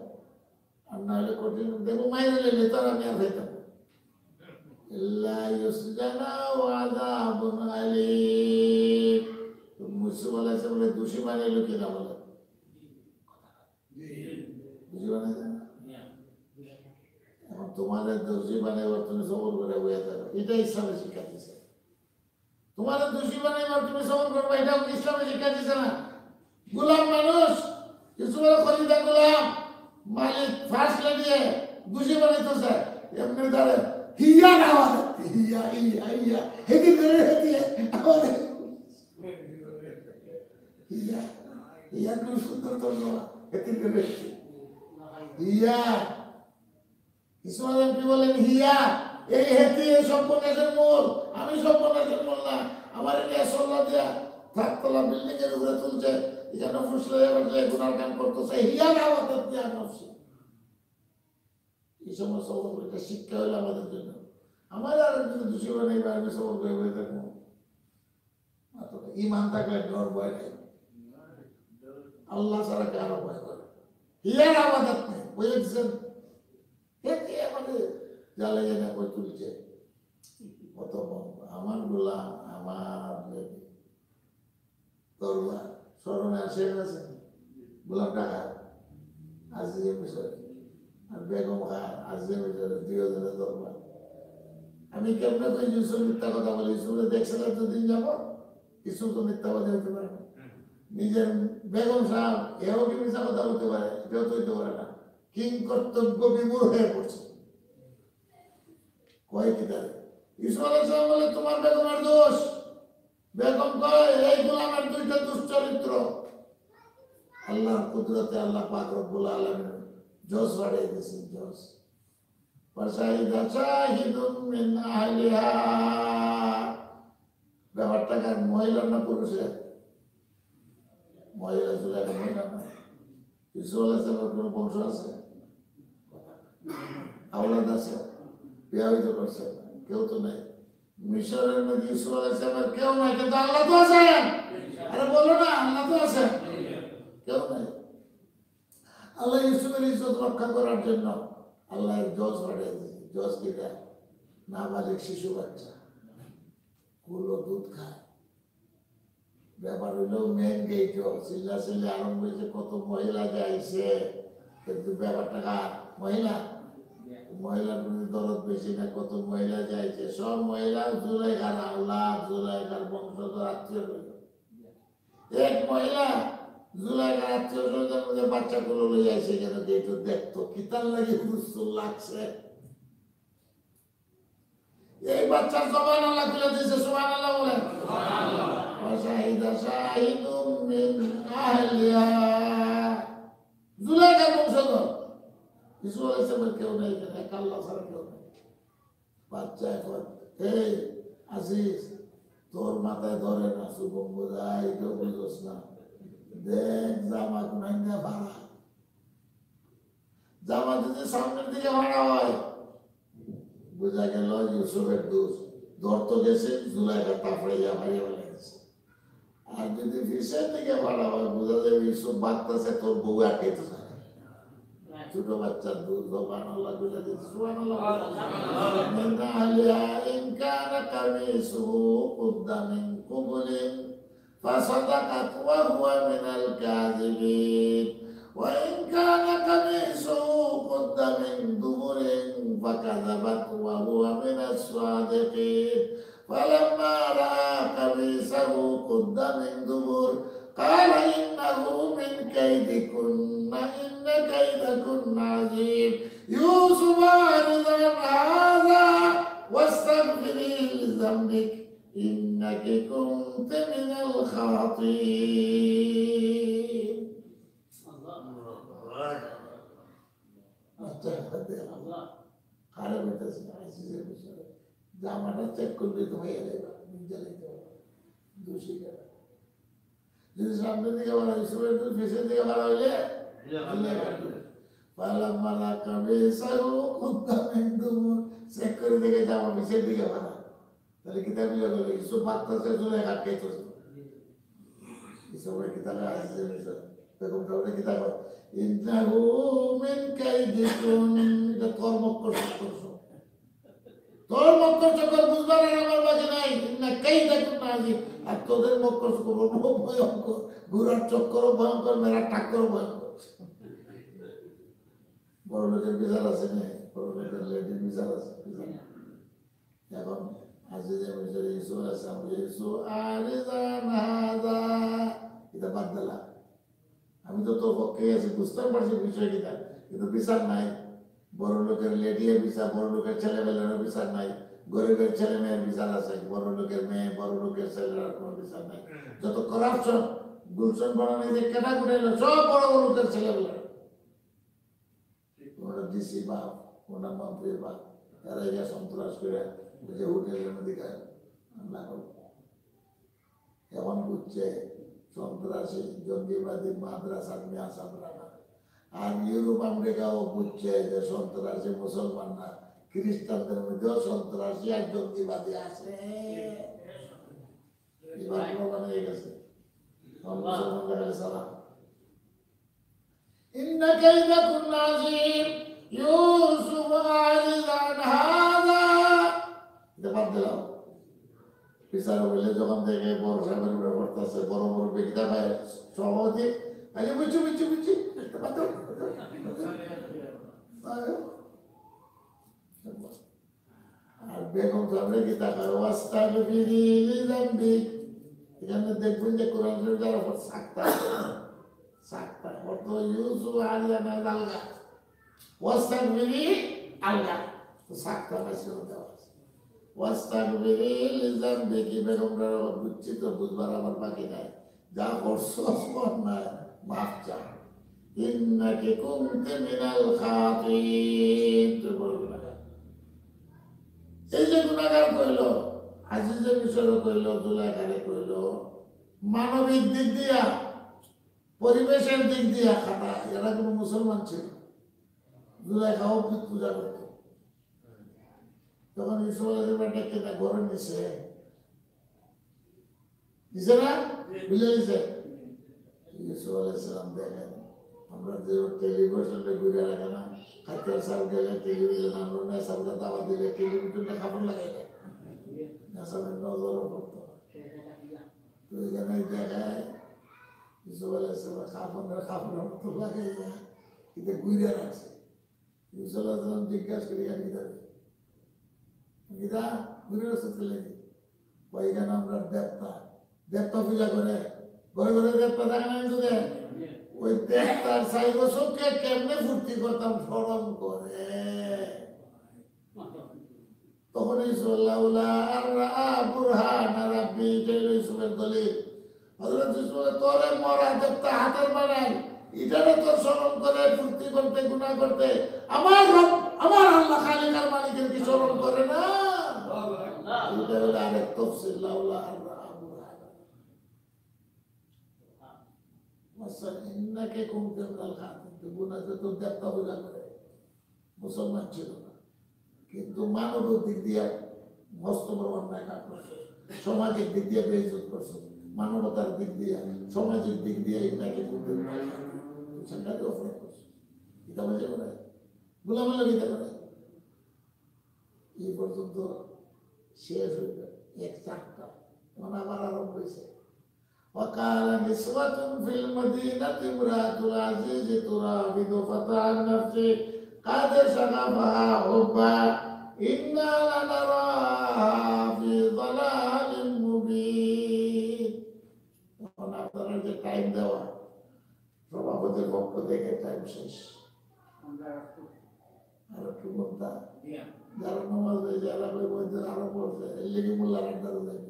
আর না হলে কঠিন দেখো মাইরে নিলে তো আমি আর খাইতাম। মুসু বলেছে বলে দোষী বানাইলো কিনা বলে, দোষী বানাইছে না, এখন তোমাদের দোষী বানাইবার তুমি সবর করে বইয়া থাকো, এটা ইসলামে শিক্ষা দিচ্ছে। তোমাদের দোষী বানাইবার তুমি সবর করবো, এটাও ইসলামে শিক্ষা দিচ্ছে না। গোলাম মানুষ ইউসুফের খলিফা গোলাম, মালিক ফার্স্ট লেডিয়ে দোষী বানাইতেছে, এমনি ধরে হিয়া আওয়াজ, হিয়া হিয়া হিয়া হেদি ধরে হেদিয়ে আওয়াজ, হিয়া হিয়া খুব সুন্দর তর্জমা, হেদি ধরে হিয়া। ইসমাইল কি বলেন হিয়া, এই হেদি এই সম্পর্কের মূল, আমি সম্পর্কের মূল না, আমার এটা সল্লা দিয়া থাকতলা বিল্ডিং এর উপরে তুলছে, এখানে ফুসলে এবার যে গুনার কাম করতেছে, হিয়ার আওয়াজ দিয়া নফসি। এই সমস্ত এটা শিক্ষা হইলো আমাদের জন্য। আমার আর যদি দোষী বানাইবে আমি সবর করে বলে থাকবো, ইমান থাকলে ডর ভয় নেই, আল্লাহ ছাড়া কারো ভয় করে। হিয়ার আওয়াজ নেই বুঝেছেন, আমাদের জ্বালাই না কই তুলছে, আমার গোলাম, আমার তরবা স্মরণে আসে গেছে গোলাম টাকা আজিজের বিষয় আর বেগম খান আজিজের বিষয় দুজনের তরবা। আমি কেমনে কই ইউসুফ মিথ্যা কথা বলি? ইউসুফে দেখছিলাম দুদিন যাব, ইউসুফ তো মিথ্যাবাদী হতে পারে না। নিজের বেগম সাহেব এও কি মিথ্যা কথা বলতে পারে? কেউ তো হইতে পারে না। কিং কর্তব্য বিমূঢ় হয়ে পড়ছে। কয় কি তারে ইউসুফ আলাইহিস সালাম বলে তোমার বেগমের দোষ। বেগম কয় এই গোলামের দুইটা দুশ্চরিত্র। আল্লাহর কুদরতে আল্লাহ পাক রব্বুল আলামিন জজ বাড়িয়ে দিয়েছেন, জজ। ফাশাহিদা শাহিদুম মিন আহলিহা। ব্যাপারটা কার? মহিলা না পুরুষের? মহিলা চলে একটা মহিলা না। ইউসুফ আলাইহিস সালামের কোনো বংশ আছে? আওলাদ আছে? বিবাহিত করছে? কেউ তো নাই। মিশরের মধ্যে ইউসুফ আলাইহিস সালামের কেউ নাই, কিন্তু আল্লাহ তো আছেন। আরে বলো না, আল্লাহ তো আছেন, কেউ নাই। আল্লাহ ইউসুফের ইজ্জত রক্ষা করার জন্য আল্লাহ জজ পাঠিয়ে দিয়েছে। জজ কি দেয়? নাবালিগ শিশু বাচ্চা, কুলো দুধ খায়। ব্যাপার হইলেও মেন গেট চিল্লা চিল্লি আরম্ভ হয়েছে, কত মহিলা যাইছে, কিন্তু ব্যাপারটা কার? মহিলা। মহিলার প্রতি দরদ বেশি না, কত মহিলা যাইছে। সব মহিলা জুলাইখার আওলাদ, জুলাইখার বংশধর, আত্মীয়। এক মহিলা জুলাইখার আত্মীয় স্বজনের মধ্যে বাচ্চাগুলো লই আইছে, কেন গেট দেখতো কিতার লাগে হুসুল লাগছে। এই বাচ্চার সুবহানাল্লাহ খুলে দিয়েছে, সুবহানাল্লাহ বলেন। ওয়াশাহিদা শাহিদুম মিন আহলিহা। জুলাইখার বংশধর ইউসুফ আলাইহিস সালামের কেউ নেই, এখানে এক আল্লাহ ছাড়া কেউ নেই। বাচ্চা এখন এই আজিজ তোর মাথায় ধরে না, শুভম বোঝায় কেউ বুঝোস না। দেখ জামা কোনাইন্দা ভাড়া, জামা যদি সামনের দিকে ভাড়া হয় বোঝা গেল ইউসুফের দোষ। ধরতো গেছে জুলাইখা তাফড়াইয়া ভাইয়া বলে গেছে। আর যদি পিছের দিকে ভাড়া হয় বোঝা যাবে ইউসুফ বাগতাছে, তোর বউ আটকেতে থাকে। ছোট বাচ্চার দুধ সুবহানাল্লাহ বলে দিয়েছে, সুবহানাল্লাহ। মিন আহলিহা ইন কানা কামিসুহু কুদ্দা মিন কুবুলিন ফাসাদাকাত ওয়া হুয়া মিনাল কাযিবিন ওয়া ইন কানা কামিসুহু কুদ্দা মিন দুবুরিন ফাকাযাবাত ওয়া হুয়া মিনাস সাদিকিন ফালাম্মা রাআ কামিসাহু কুদ্দা মিন দুবুর قال إنه من كيدكن إن كيدكن عظيم يوسف أعرض عن هذا واستغفري لذنبك إنك كنت من الخاطئين. الله قال بتسمع عزيزي بشر জামাটা চেক করবে তো হয়ে যাবে, জ্বালাইতে হবে দোষী করে। যদি সামনের দিকে বলা ইউসুফের দুধ পিছের দিকে বলা হইলে পালাম্মালা কামিসাহু কুদ্দা মিন দুবুর, চেক করে দেখে জামা পিছের দিকে বলা, তাহলে কিতাব লিখে বলে ইউসুফ বাগতাছে, জুলাইখা খাইতেছে। ইউসুফের কিতাবে আছে বেগম কাউরে কিতাব ইন্নাহু মিন কাইদিকুন, এটা তোর মক্কর করছো, তোর মক্কর চক্কর বুঝবার আমার বাকি নাই। ইন্না কাইদাকুন আযীম, আর তোদের মক্কর চক্কর ভয়ঙ্কর, ঘোড়ার চক্করও ভয়ঙ্কর, মেরা টাক্করও ভয়ঙ্কর। বড় লোকের বিচার আছে না, বড় লোকের লেডির বিচার আছে। এখন আজিজের বিচারে ইউসুফ আছে, আমরা ইউসুফ আরিজান হাযা, এটা বাদ দিলাম। আমি তো তোর পক্ষে আছি, বুঝতে পারছি বিষয় কিনা, কিন্তু বিচার নাই। বড় লোকের লেডির বিচার, বড় লোকের ছেলেমেয়ের বিচার নাই। গরিবের ছেলে মেয়ের বিচার আছে, বড় লোকের মেয়ে, বড় লোকের ছেলের কোনো বিচার নাই। যত করাপশন গুলশন বানানো যে ক্যাটাগরি সব বড় বড় লোকের ছেলেমেয়ের, কোনটা ডিসি বাপ, কোনটা মন্ত্রীর বাপ, এরা যা সন্ত্রাস করে যে হোটেলের মধ্যে খায় এমন বুঝছে সন্ত্রাসী জঙ্গিবাদী মাদ্রাসার মেয়া সামরানা। আর ইউরোপ আমেরিকাও বুঝছে যে সন্ত্রাসী মুসলমানরা, খ্রিস্টানদের মধ্যেও সন্ত্রাসী আর জঙ্গিবাদী আছে। এবার প্রমাণ হয়ে গেছে মুসলমানদের সালাম। ইন্না কাইদাকুন আযীম ইউসুফ আরিদ আন হাযা, এটা বাদ দিলাম। বিচার বলে যখন দেখে বড় সাহেবের উপরে পড়তেছে, বড় বড় বিকটা পায় সভাপতি, আরে বুঝছি বুঝছি বুঝছি আর বেগম সাহেবের কি তাকায় ওয়াস্তাগফিরি লিযামবিক। এখানে দেখবেন যে কোরআন শরীফ যারা সাক্তা সাক্তা অর্থ ইউসুফ আলিয়ানা আলগা ওয়াস্তাগফিরি আলগা তো সাক্তা মেসেজ দেওয়া আছে। ওয়াস্তাগফিরি লিযামবিক বেগমরা বুঝছি তো বুঝবার আমার বাকি নাই, যা করছো না মাফ চাও, ইন্নাকি কুনতি মিনাল খাতিন। এই যে গুনাহগার কইল, আজিজে মিশর কইল, জুলাইখারে কইল, মানবিক দিক দিয়া পরিবেশের দিক দিয়া খাতা, এরা কোনো মুসলমান ছিল, জুলাইখাও পূজা করত। তখন ইউসুফ আলাইহিস ডেকে তা ঘরে নিছে, দিছে না বুঝে দিছে। ইউসুফ আলাইহিস সালাম দেখেন আমরা যে টেলিভিশনে ঘুরে রাখে না, খাদ্যের সাল গেলে টেলিভিশন আমরা না সালটা দাওয়া দিলে টেলিভিশনটা খাবার লাগাই দেয় না, সালের নজরও করতো। তো এখানে দেখায় ইউসুফ আলাইহিস সালাম খাবার মতো লাগাই যায়, কিন্তু ঘুরে রাখছে। ইউসুফ আলাইহিস সালাম জিজ্ঞাসা করি আর গীতা ঘুরে রাখছে চলে গিয়ে ওইখানে আমরা দেবতা দেবতা পূজা করে, ঘরে ঘরে দেবতা থাকে না কিন্তু ওই দেবতার সাইব সবকে কেমনে ফুর্তি করতাম স্মরণ করে। তখন ইউসুফের দলিল হযরত ইউসুফ তোরে মরা দেবতা হাতের বানাই, এটারে তোর স্মরণ করে ফুর্তি করতে গুনাহ করতে আমার রব আমার আল্লাহ খালিকার মালিকের কি স্মরণ করে না? এটা হলো আরেক তাফসীর লাউলা ইন্নাকে কুনতি মিনাল খাতিন। গুনাহ তো দেবতা পূজা করে, মুসলমান ছিল না, কিন্তু মানবিক দিক দিয়ে মস্ত বড় অন্যায় কাজ করছে, সামাজিক দিক দিয়ে বেইজ্জত করছে, মানবতার দিক দিয়ে সামাজিক দিক দিয়ে ইন্নাকে কুনতি মিনাল খাতিন সেটাকে অপরাধ করছে। এটা বলছে করে গোলামের দিতে করে এই পর্যন্ত শেষ হইল এক চারটা, মানে আবার আরম্ভ হয়েছে। وقال نسوة في المدينة امرأة العزيز تراود فتى عن نفسه قد شغفها حبا إنا لنراها في ضلال مبين। তখন আপনারা যে টাইম দেওয়া সভাপতির পক্ষ থেকে টাইম শেষ, আর একটু বলতা যারা নামাজ যারা আরো পড়ছে এর লেগে মোল্লার আড্ডা দেয়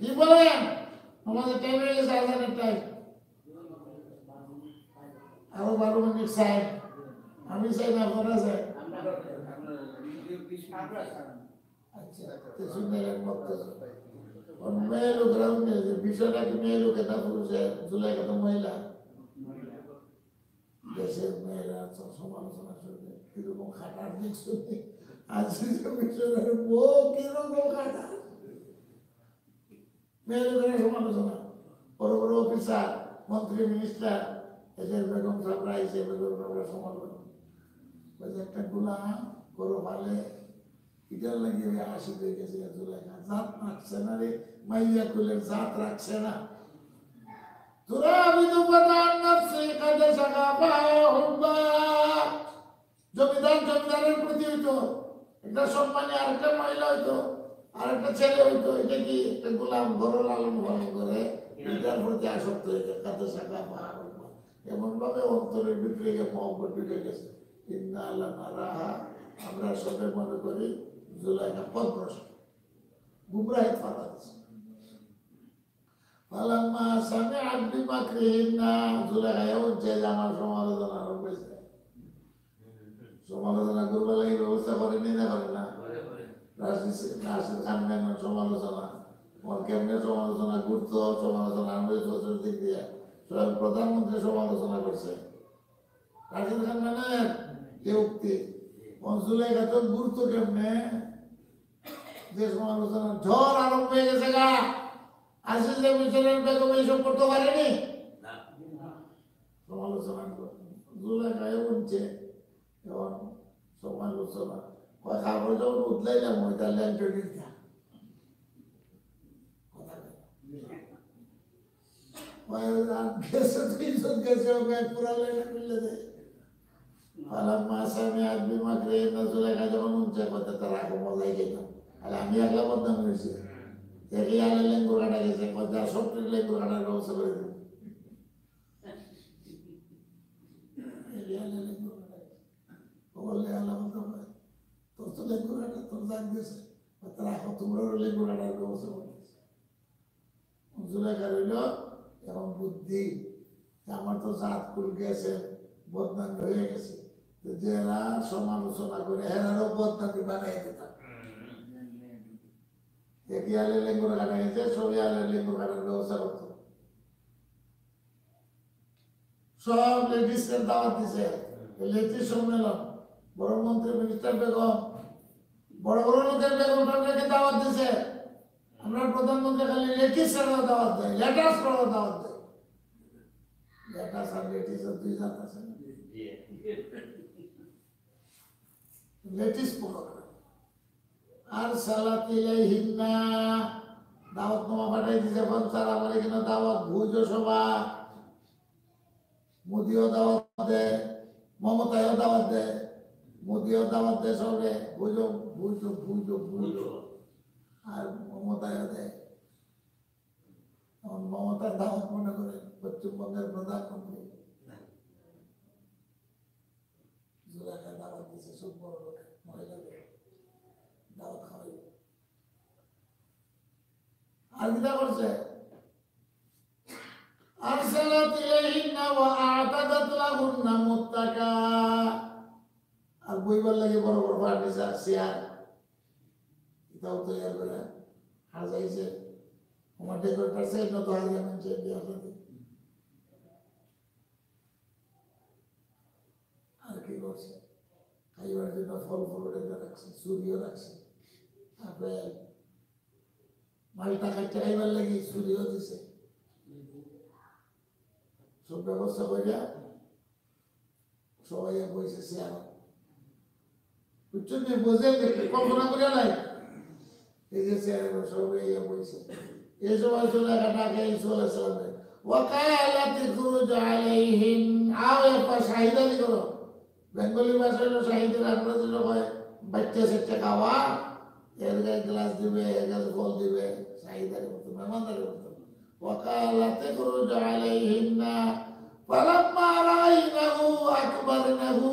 কি বলেন? আমাদের টাইম হয়ে গেছে, আজানের টাইম, আরো 12 মিনিট চাই। আমি চাই না আপনারা চাই? আচ্ছা শুনে মেয়ে লোকেরা বিষয়টা কি মেয়ে লোকে না পুরুষে জুলাইখা তো মহিলা, দেশের মেয়েরা সমালোচনা করবে কিরকম খাটার দিক শুনে, আজ বিষয়ের বউ কিরকম খাটা, মেয়ে লোকেরা সমালোচনা, বড় বড় অফিসার মন্ত্রী মিনিস্টার এদের বেগম সাহেবরা এসে বেগম সাহেবরা সমালোচনা একটা গুলা করো পালে এটার লাগিয়ে আসি হয়ে গেছে। জুলাইখা জাত রাখছে না রে, মাইয়া কুলের জাত রাখছে না। তোরা আমি তো প্রধান নফসে কাজে সাকাফা হুব্বা, জমিদার জমিদারের প্রতি হইতো একটা সম্মানী, আরেকটা মহিলা হইতো, আরেকটা ছেলে হইতো, এটা কি একটা গোলাম ঘর লালন পালন করে এটার প্রতি আসক্ত হয়ে যায়, কাজে সাকাফা হুব্বা। এমন ভাবে অন্তরের ভিতরে মহব্বত ঢুকে গেছে। ইন্না লানারাহা, আমরা সবাই মনে করি জুলাইখা পথভ্রষ্ট, গুমরাহে ফালা দিচ্ছে। ফালাম্মা সামিআত বিমাকরিহিন্না, জুলাইখা বলছে যে আমার সমালোচনা আরম্ভ হয়েছে। সমালোচনা করবার লাগে ব্যবস্থা করেনি না, করে না? রাশিদ খান মেনন সমালোচনা, কেমনে সমালোচনা করতো, সমালোচনা আনন্দের দিক দিয়ে স্বয়ং প্রধানমন্ত্রী সমালোচনা করছে। রাশিদ খান মেননের যে উক্তি জুলাইখা তো গুরুত্ব কেমনে, যে সমালোচনা ঝড় আরম্ভ হয়ে গেছে গা, আসিফ মিশনের বেগম এইসব করতে পারেনি সমালোচনা। জুলাইখা বলছে এখন সমালোচনা ওই কাপড় যখন উতলাইলাম ওই তার ল্যাংটো দিতা গেছে দুইজন গেছে ওকে পুরা লাইনে খুললে দেয় ফালাম্মা সামিআত বিমাকরিহিন্না যুলাইখা যখন উনছে কথা তারা মজাই গেলাম আর আমি একলা বদনাম হয়েছি দেখি আলে লেঙ্গুর কাটা গেছে কথা সবটি লেঙ্গুর কাটার ব্যবস্থা করে দিল বললে আল্লাহ তোর তো লেঙ্গুর কাটা তোর দাগ দিয়েছে তারা তোমরাও লেঙ্গুর কাটার ব্যবস্থা করে দিয়েছে যুলাইখা রইল এখন বুদ্ধি আমার তো জাত কুল গেছে বদনাম হয়ে গেছে যারা সমালোচনা করে হেরারও বদনামি বানাই দিতাম একই আলে লেঙ্গুর কাটা গেছে সবই আলে লেঙ্গুর কাটার ব্যবস্থা করত সব লেডিসকে দাওয়াত দিছে লেডিস সম্মেলন বড় মন্ত্রী মিনিস্টার বেগম বড় বড় লোকের বেগম তাদেরকে দাওয়াত দিছে আমরা প্রধানমন্ত্রী খালি লেডিস ছাড়াও দাওয়াত দেয় লেটার্স করাও দাওয়াত দেয় লেটার্স আর লেডিস দুই জাত আছে লেটিস প্রোগ্রাম আর সালাত ইলাইহিন্না দাওয়াত নামা পাঠাই দিছে পঞ্চার আমার এখানে দাওয়াত ভুজ সভা মোদিও দাওয়াত দেয় মমতায়ও দাওয়াত দেয় মোদিও দাওয়াত দেয় সবে ভুজ ভুজ ভুজ ভুজ আর মমতায়ও দেয় মমতার দাওয়াত মনে করে পশ্চিমবঙ্গের প্রধানমন্ত্রী যুলাইখা দাওয়াত দিছে সব বড় লোক মহিলাদের দাওয়াত খাওয়াই আর কিটা করছে আরসালাত ইলাইহিন্না ওয়া আ'তাদাত লাহুন্না মুত্তাকা আর বইবার লাগে বড় বড় ফার্নিচার চেয়ার এটাও তৈরি করে হাজাইছে আমার ডেকোরেটর সেট না তো হাজার মানছে বিয়া করে আর কি করছে খাইবার জন্য ফল ফল রাখছে চুরিও রাখছে তারপরে মাল টাকা চাইবার লাগি চুরিও দিছে সব ব্যবস্থা করিয়া সবাই বসে শেয়ার বুঝছেন বোঝেন কল্পনা করিয়া নাই এই যে শেয়ার সবাই বসে এই সময় যুলাইখা ডাকে ঈসা আলাইহিস সালাম ওয়াকালাত খুরুজ আলাইহিম আও একটা শাহিদানি করো বেঙ্গলি ভাষায় শাহিদের আমরা যেটা হয় বাচ্চা সেটা খাওয়া এর গায়ে গ্লাস দিবে এর গায়ে ফল দিবে শাহিদারি মতো মেহমানদারি মতো ওয়াকালাতে খুরুজ আলাইহিন্না ফালাম্মা রাআইনাহু আকবারনাহু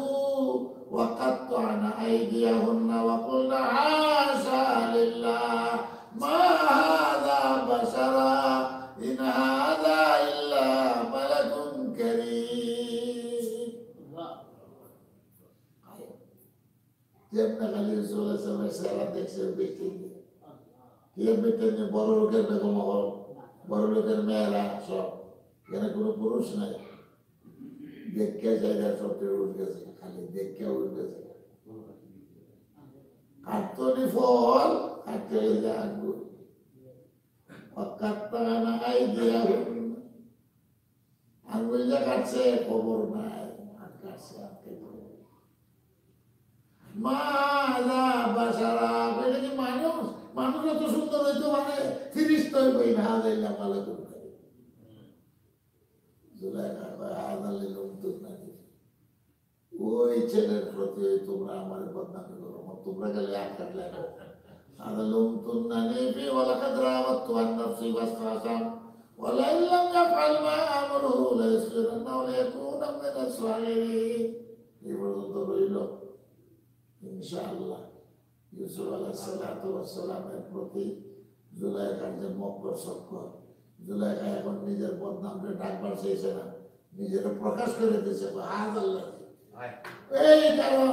ওয়া কাত্তা'না আইদিয়াহুন্না ওয়া কুলনা হাশা লিল্লাহ মা হাযা বাশারা ইন হাযা ইল্লা মালাকুন কারীম যেমন খালি রাসূল সাল্লাল্লাহু আলাইহি ওয়াসাল্লাম দেখছে ব্যক্তি কে ব্যক্তি বড় লোকের বেগম বড় লোকের মেয়েরা সব এখানে কোনো পুরুষ নাই দেখে জায়গা সবটি উঠে গেছে খালি দেখে উঠে গেছে কাটতনি ফল কাটতে যায় আঙ্গুর কাটতানা আইদিয়াহুন্না আঙ্গুল যা কাটছে খবর নাই আর কাটছে মালা বাসারা এটা কি মানুষ মানুষ এত সুন্দর হইতে পারে ফিরিস্ত হইবই না হাজাইলা পালা করতে যুলাইখা কয় হাজালে লুমতুন নাকি ওই ছেলের প্রতি তোমরা আমার বদনামি করো তোমরা গেলে এক কাটলে হাজা লুমতুন নানি ফি ওয়ালাকাদ রাওয়াতু আন নাফসি ওয়াসতাসাম ওয়ালা ইল্লাম ইয়াফআল মা আমরুহু লা ইয়াসজুরুনা ওয়া ইয়াকুনা মিনাস সালিহিন এই পর্যন্ত রইল ইনশাআল্লাহ ইউসুফ আলাইহিস সালাতু ওয়াস সালামের প্রতি যুলাইখার যে মক্কর সক্কর যুলাইখা এখন নিজের বদনামকে ডাকবার চাইছে না নিজের প্রকাশ করে দিয়েছে হাজ আল্লাহ এই কারণ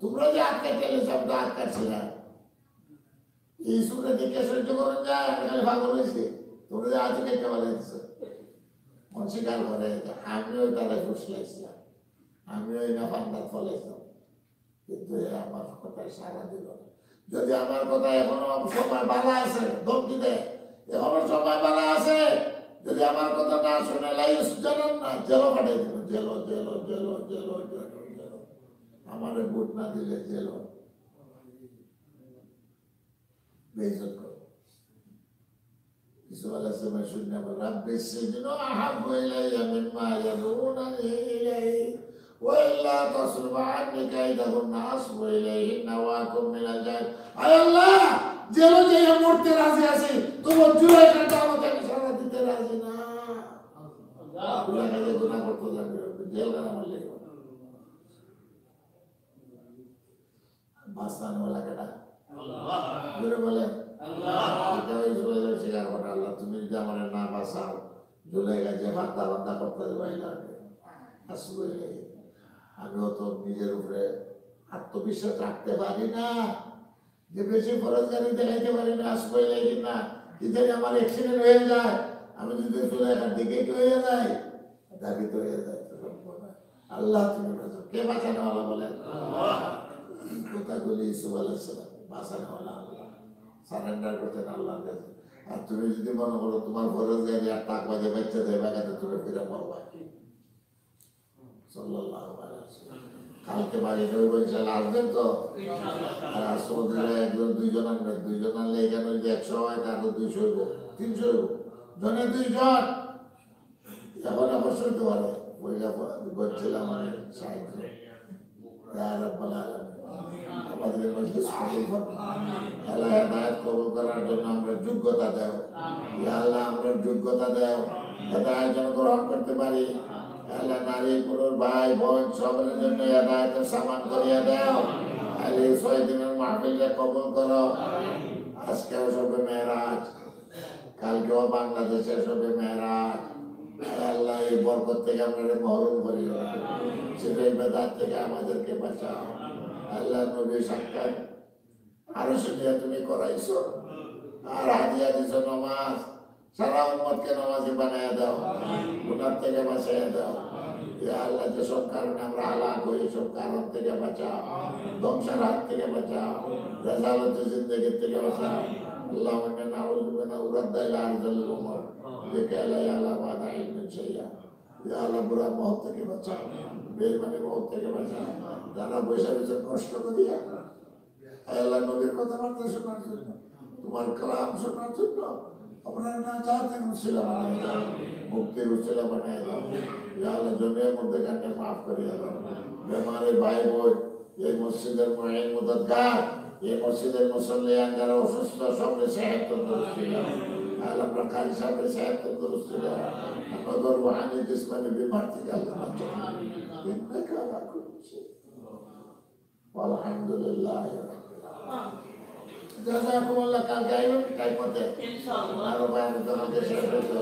তোমরা যে আটকে গেলে সব তো আটকাচ্ছি না ইসুরে দিকে সহ্য করুন যায় খালি ভাগল হয়েছে তোমরা যে আজ কেটে বলে দিচ্ছ অস্বীকার করে আমিও তারা ফুসলাইছিলাম আমিও এই নাফান্দাত ফলাইছিলাম কিন্তু আমার কথায় সারা দিল না যদি আমার কথা এখনো সময় বালা আছে ধমকি দেয় এখনো সময় বালা আছে যদি আমার কথা না শুনে লাইস জানান না জেলো পাঠিয়ে দেবো jello jello jello jello jello jello আমার ভোট না দিলে জেলো বেইজ্জত করো। ইসুফ আলাইহিস সালাম শুনে বলেন রাব্বিস সিজনু আহাব্বু ইলাইয়া মিম্মা ইয়াদউনানি ইলাইহি ওয়া ইল্লা তাসরিফ আন্নি কাইদাহুন্না আসবু ইলাইহিন্না ওয়া আকুম মিনাল জাহিল। আয় আল্লাহ, জেলে যেয়ে মরতে রাজি আছি, তোমার জুলাইখার দাওয়াতে আমি সাড়া দিতে রাজি না। জুলাইখা যে গুনাহ করতে যাবে, জেলখানা আমার লেগে বাঁচানোওয়ালা কেডা? আল্লাহ বলে স্বীকার করে আল্লাহ, তুমি যদি আমার না বাঁচাও, জুলাইখা যে বান্দা বান্দা করতে আসবো। আমিও তো নিজের উপরে আত্মবিশ্বাস রাখতে পারি না, যে বেশি ফরজগারি দেখাইতে পারি না। আসবো না কি জানি আমার অ্যাক্সিডেন্ট হয়ে যায়, আমি যদি জুলাইখার দিকে কি হয়ে যাই, দাবিত হয়ে যায়। আল্লাহ তুমি কে বাঁচানো? আল্লাহ বলেন কথাগুলি ইসুফ আলাইহিস সালাম বাঁচানোওয়ালা আল্লাহ, সারেন্ডার করতেন আল্লাহর কাছে। আর তুমি যদি মনে করো তোমার ফরজগারি আর তাকওয়াতে বাচ্চা দেয় বাগাতে, তুমি ফিরে মরবা। সাল্লাল্লাহু আলাইহি ওয়াসাল্লাম কালকে বাড়ি হইব ইনশাআল্লাহ, আসবেন তো? আর সৌদিরা একজন দুইজন আনবেন, দুইজন আনলে এখানে যদি 100 হয় তাহলে 200 হইব, 300 হইব, জনে 2 জন। এখন অবশ্যই হইতে পারে, বইলা বলছিলাম আমি সাহায্য ইয়া রাব্বাল আলামিন। আমাদের মজলিস কবুল করো, আল্লাহ হেদায়েত কবুল করার জন্য আমরা যোগ্যতা দাও। ইয়া আল্লাহ আমরা যোগ্যতা দাও, হেদায়েত যেন গ্রহণ করতে পারি। আল্লাহ নারী পুরুষ ভাই বোন সবার জন্য হেদায়েতের সামান করিয়া দাও। আলী 6 দিনের মাহফিলে কবুল করো। আজকেও সবে মেরাজ, কালকেও বাংলাদেশে সবে মেরাজ। আল্লাহ এই বরকত থেকে আমরা মহরুম করিও, সেটাই বেদাত থেকে আমাদেরকে বাঁচাও। আল্লাহ নবী সাক্ষাৎ আরো শুনিয়া তুমি করাইছো, আর হাদিয়া দিছো নামাজ, সারা উম্মতকে নামাজি বানাইয়া দাও, গুনাহ থেকে বাঁচাইয়া দাও। ইয়া আল্লাহ, যেসব কারণে আমরা হালাক হই, সব কারণ থেকে বাঁচাও, ধ্বংসের হাত থেকে বাঁচাও, রেজালতের জিন্দেগি থেকে বাঁচাও। আল্লাহুম্মা ইন্না নাউযু বিকা মিন উরাদ্দা ইলা আরযালিল উমর বিকা লা ইয়ালা বাদা ইলমিন শাইয়্যা। ইয়া আল্লাহ, বুড়া মওত থেকে বাঁচাও, বেঈমানি মওত থেকে বাঁচাও, যারা বৈশা বৈশা কষ্ট করিয়া আল্লাহ নবীর কথাবার্তা শোনার জন্য, তোমার কালাম শোনার জন্য আপনার না চাহতেন উসিলা বানাই দাও, মুক্তির উসিলা বানাই দাও। ইয়া আল্লাহ, জমির মধ্যে কাটে মাফ করিয়া দাও। বেমারে ভাই বোন, এই মসজিদের মুঈন মুদাদ্দার, এই মসজিদের মুসল্লিয়ান যারা অসুস্থ, সবকে সেহত তন্দুরুস্তি দাও। আল্লাহ আপনার কাজী সাহেবের সেহত তন্দুরুস্তি দাও। নগর রুহানি জিসমানি বিমার থেকে আল্লাহ বাঁচাও। ইন্নাকা আলা কুল্লি শাইইন আলহামদুলিল্লাহ। জাযাকুমুল্লাহ। কালকে আইবেন, কাল পথে ইনশাআল্লাহ। আর ভাই আমি তোমাকে শেষ করতে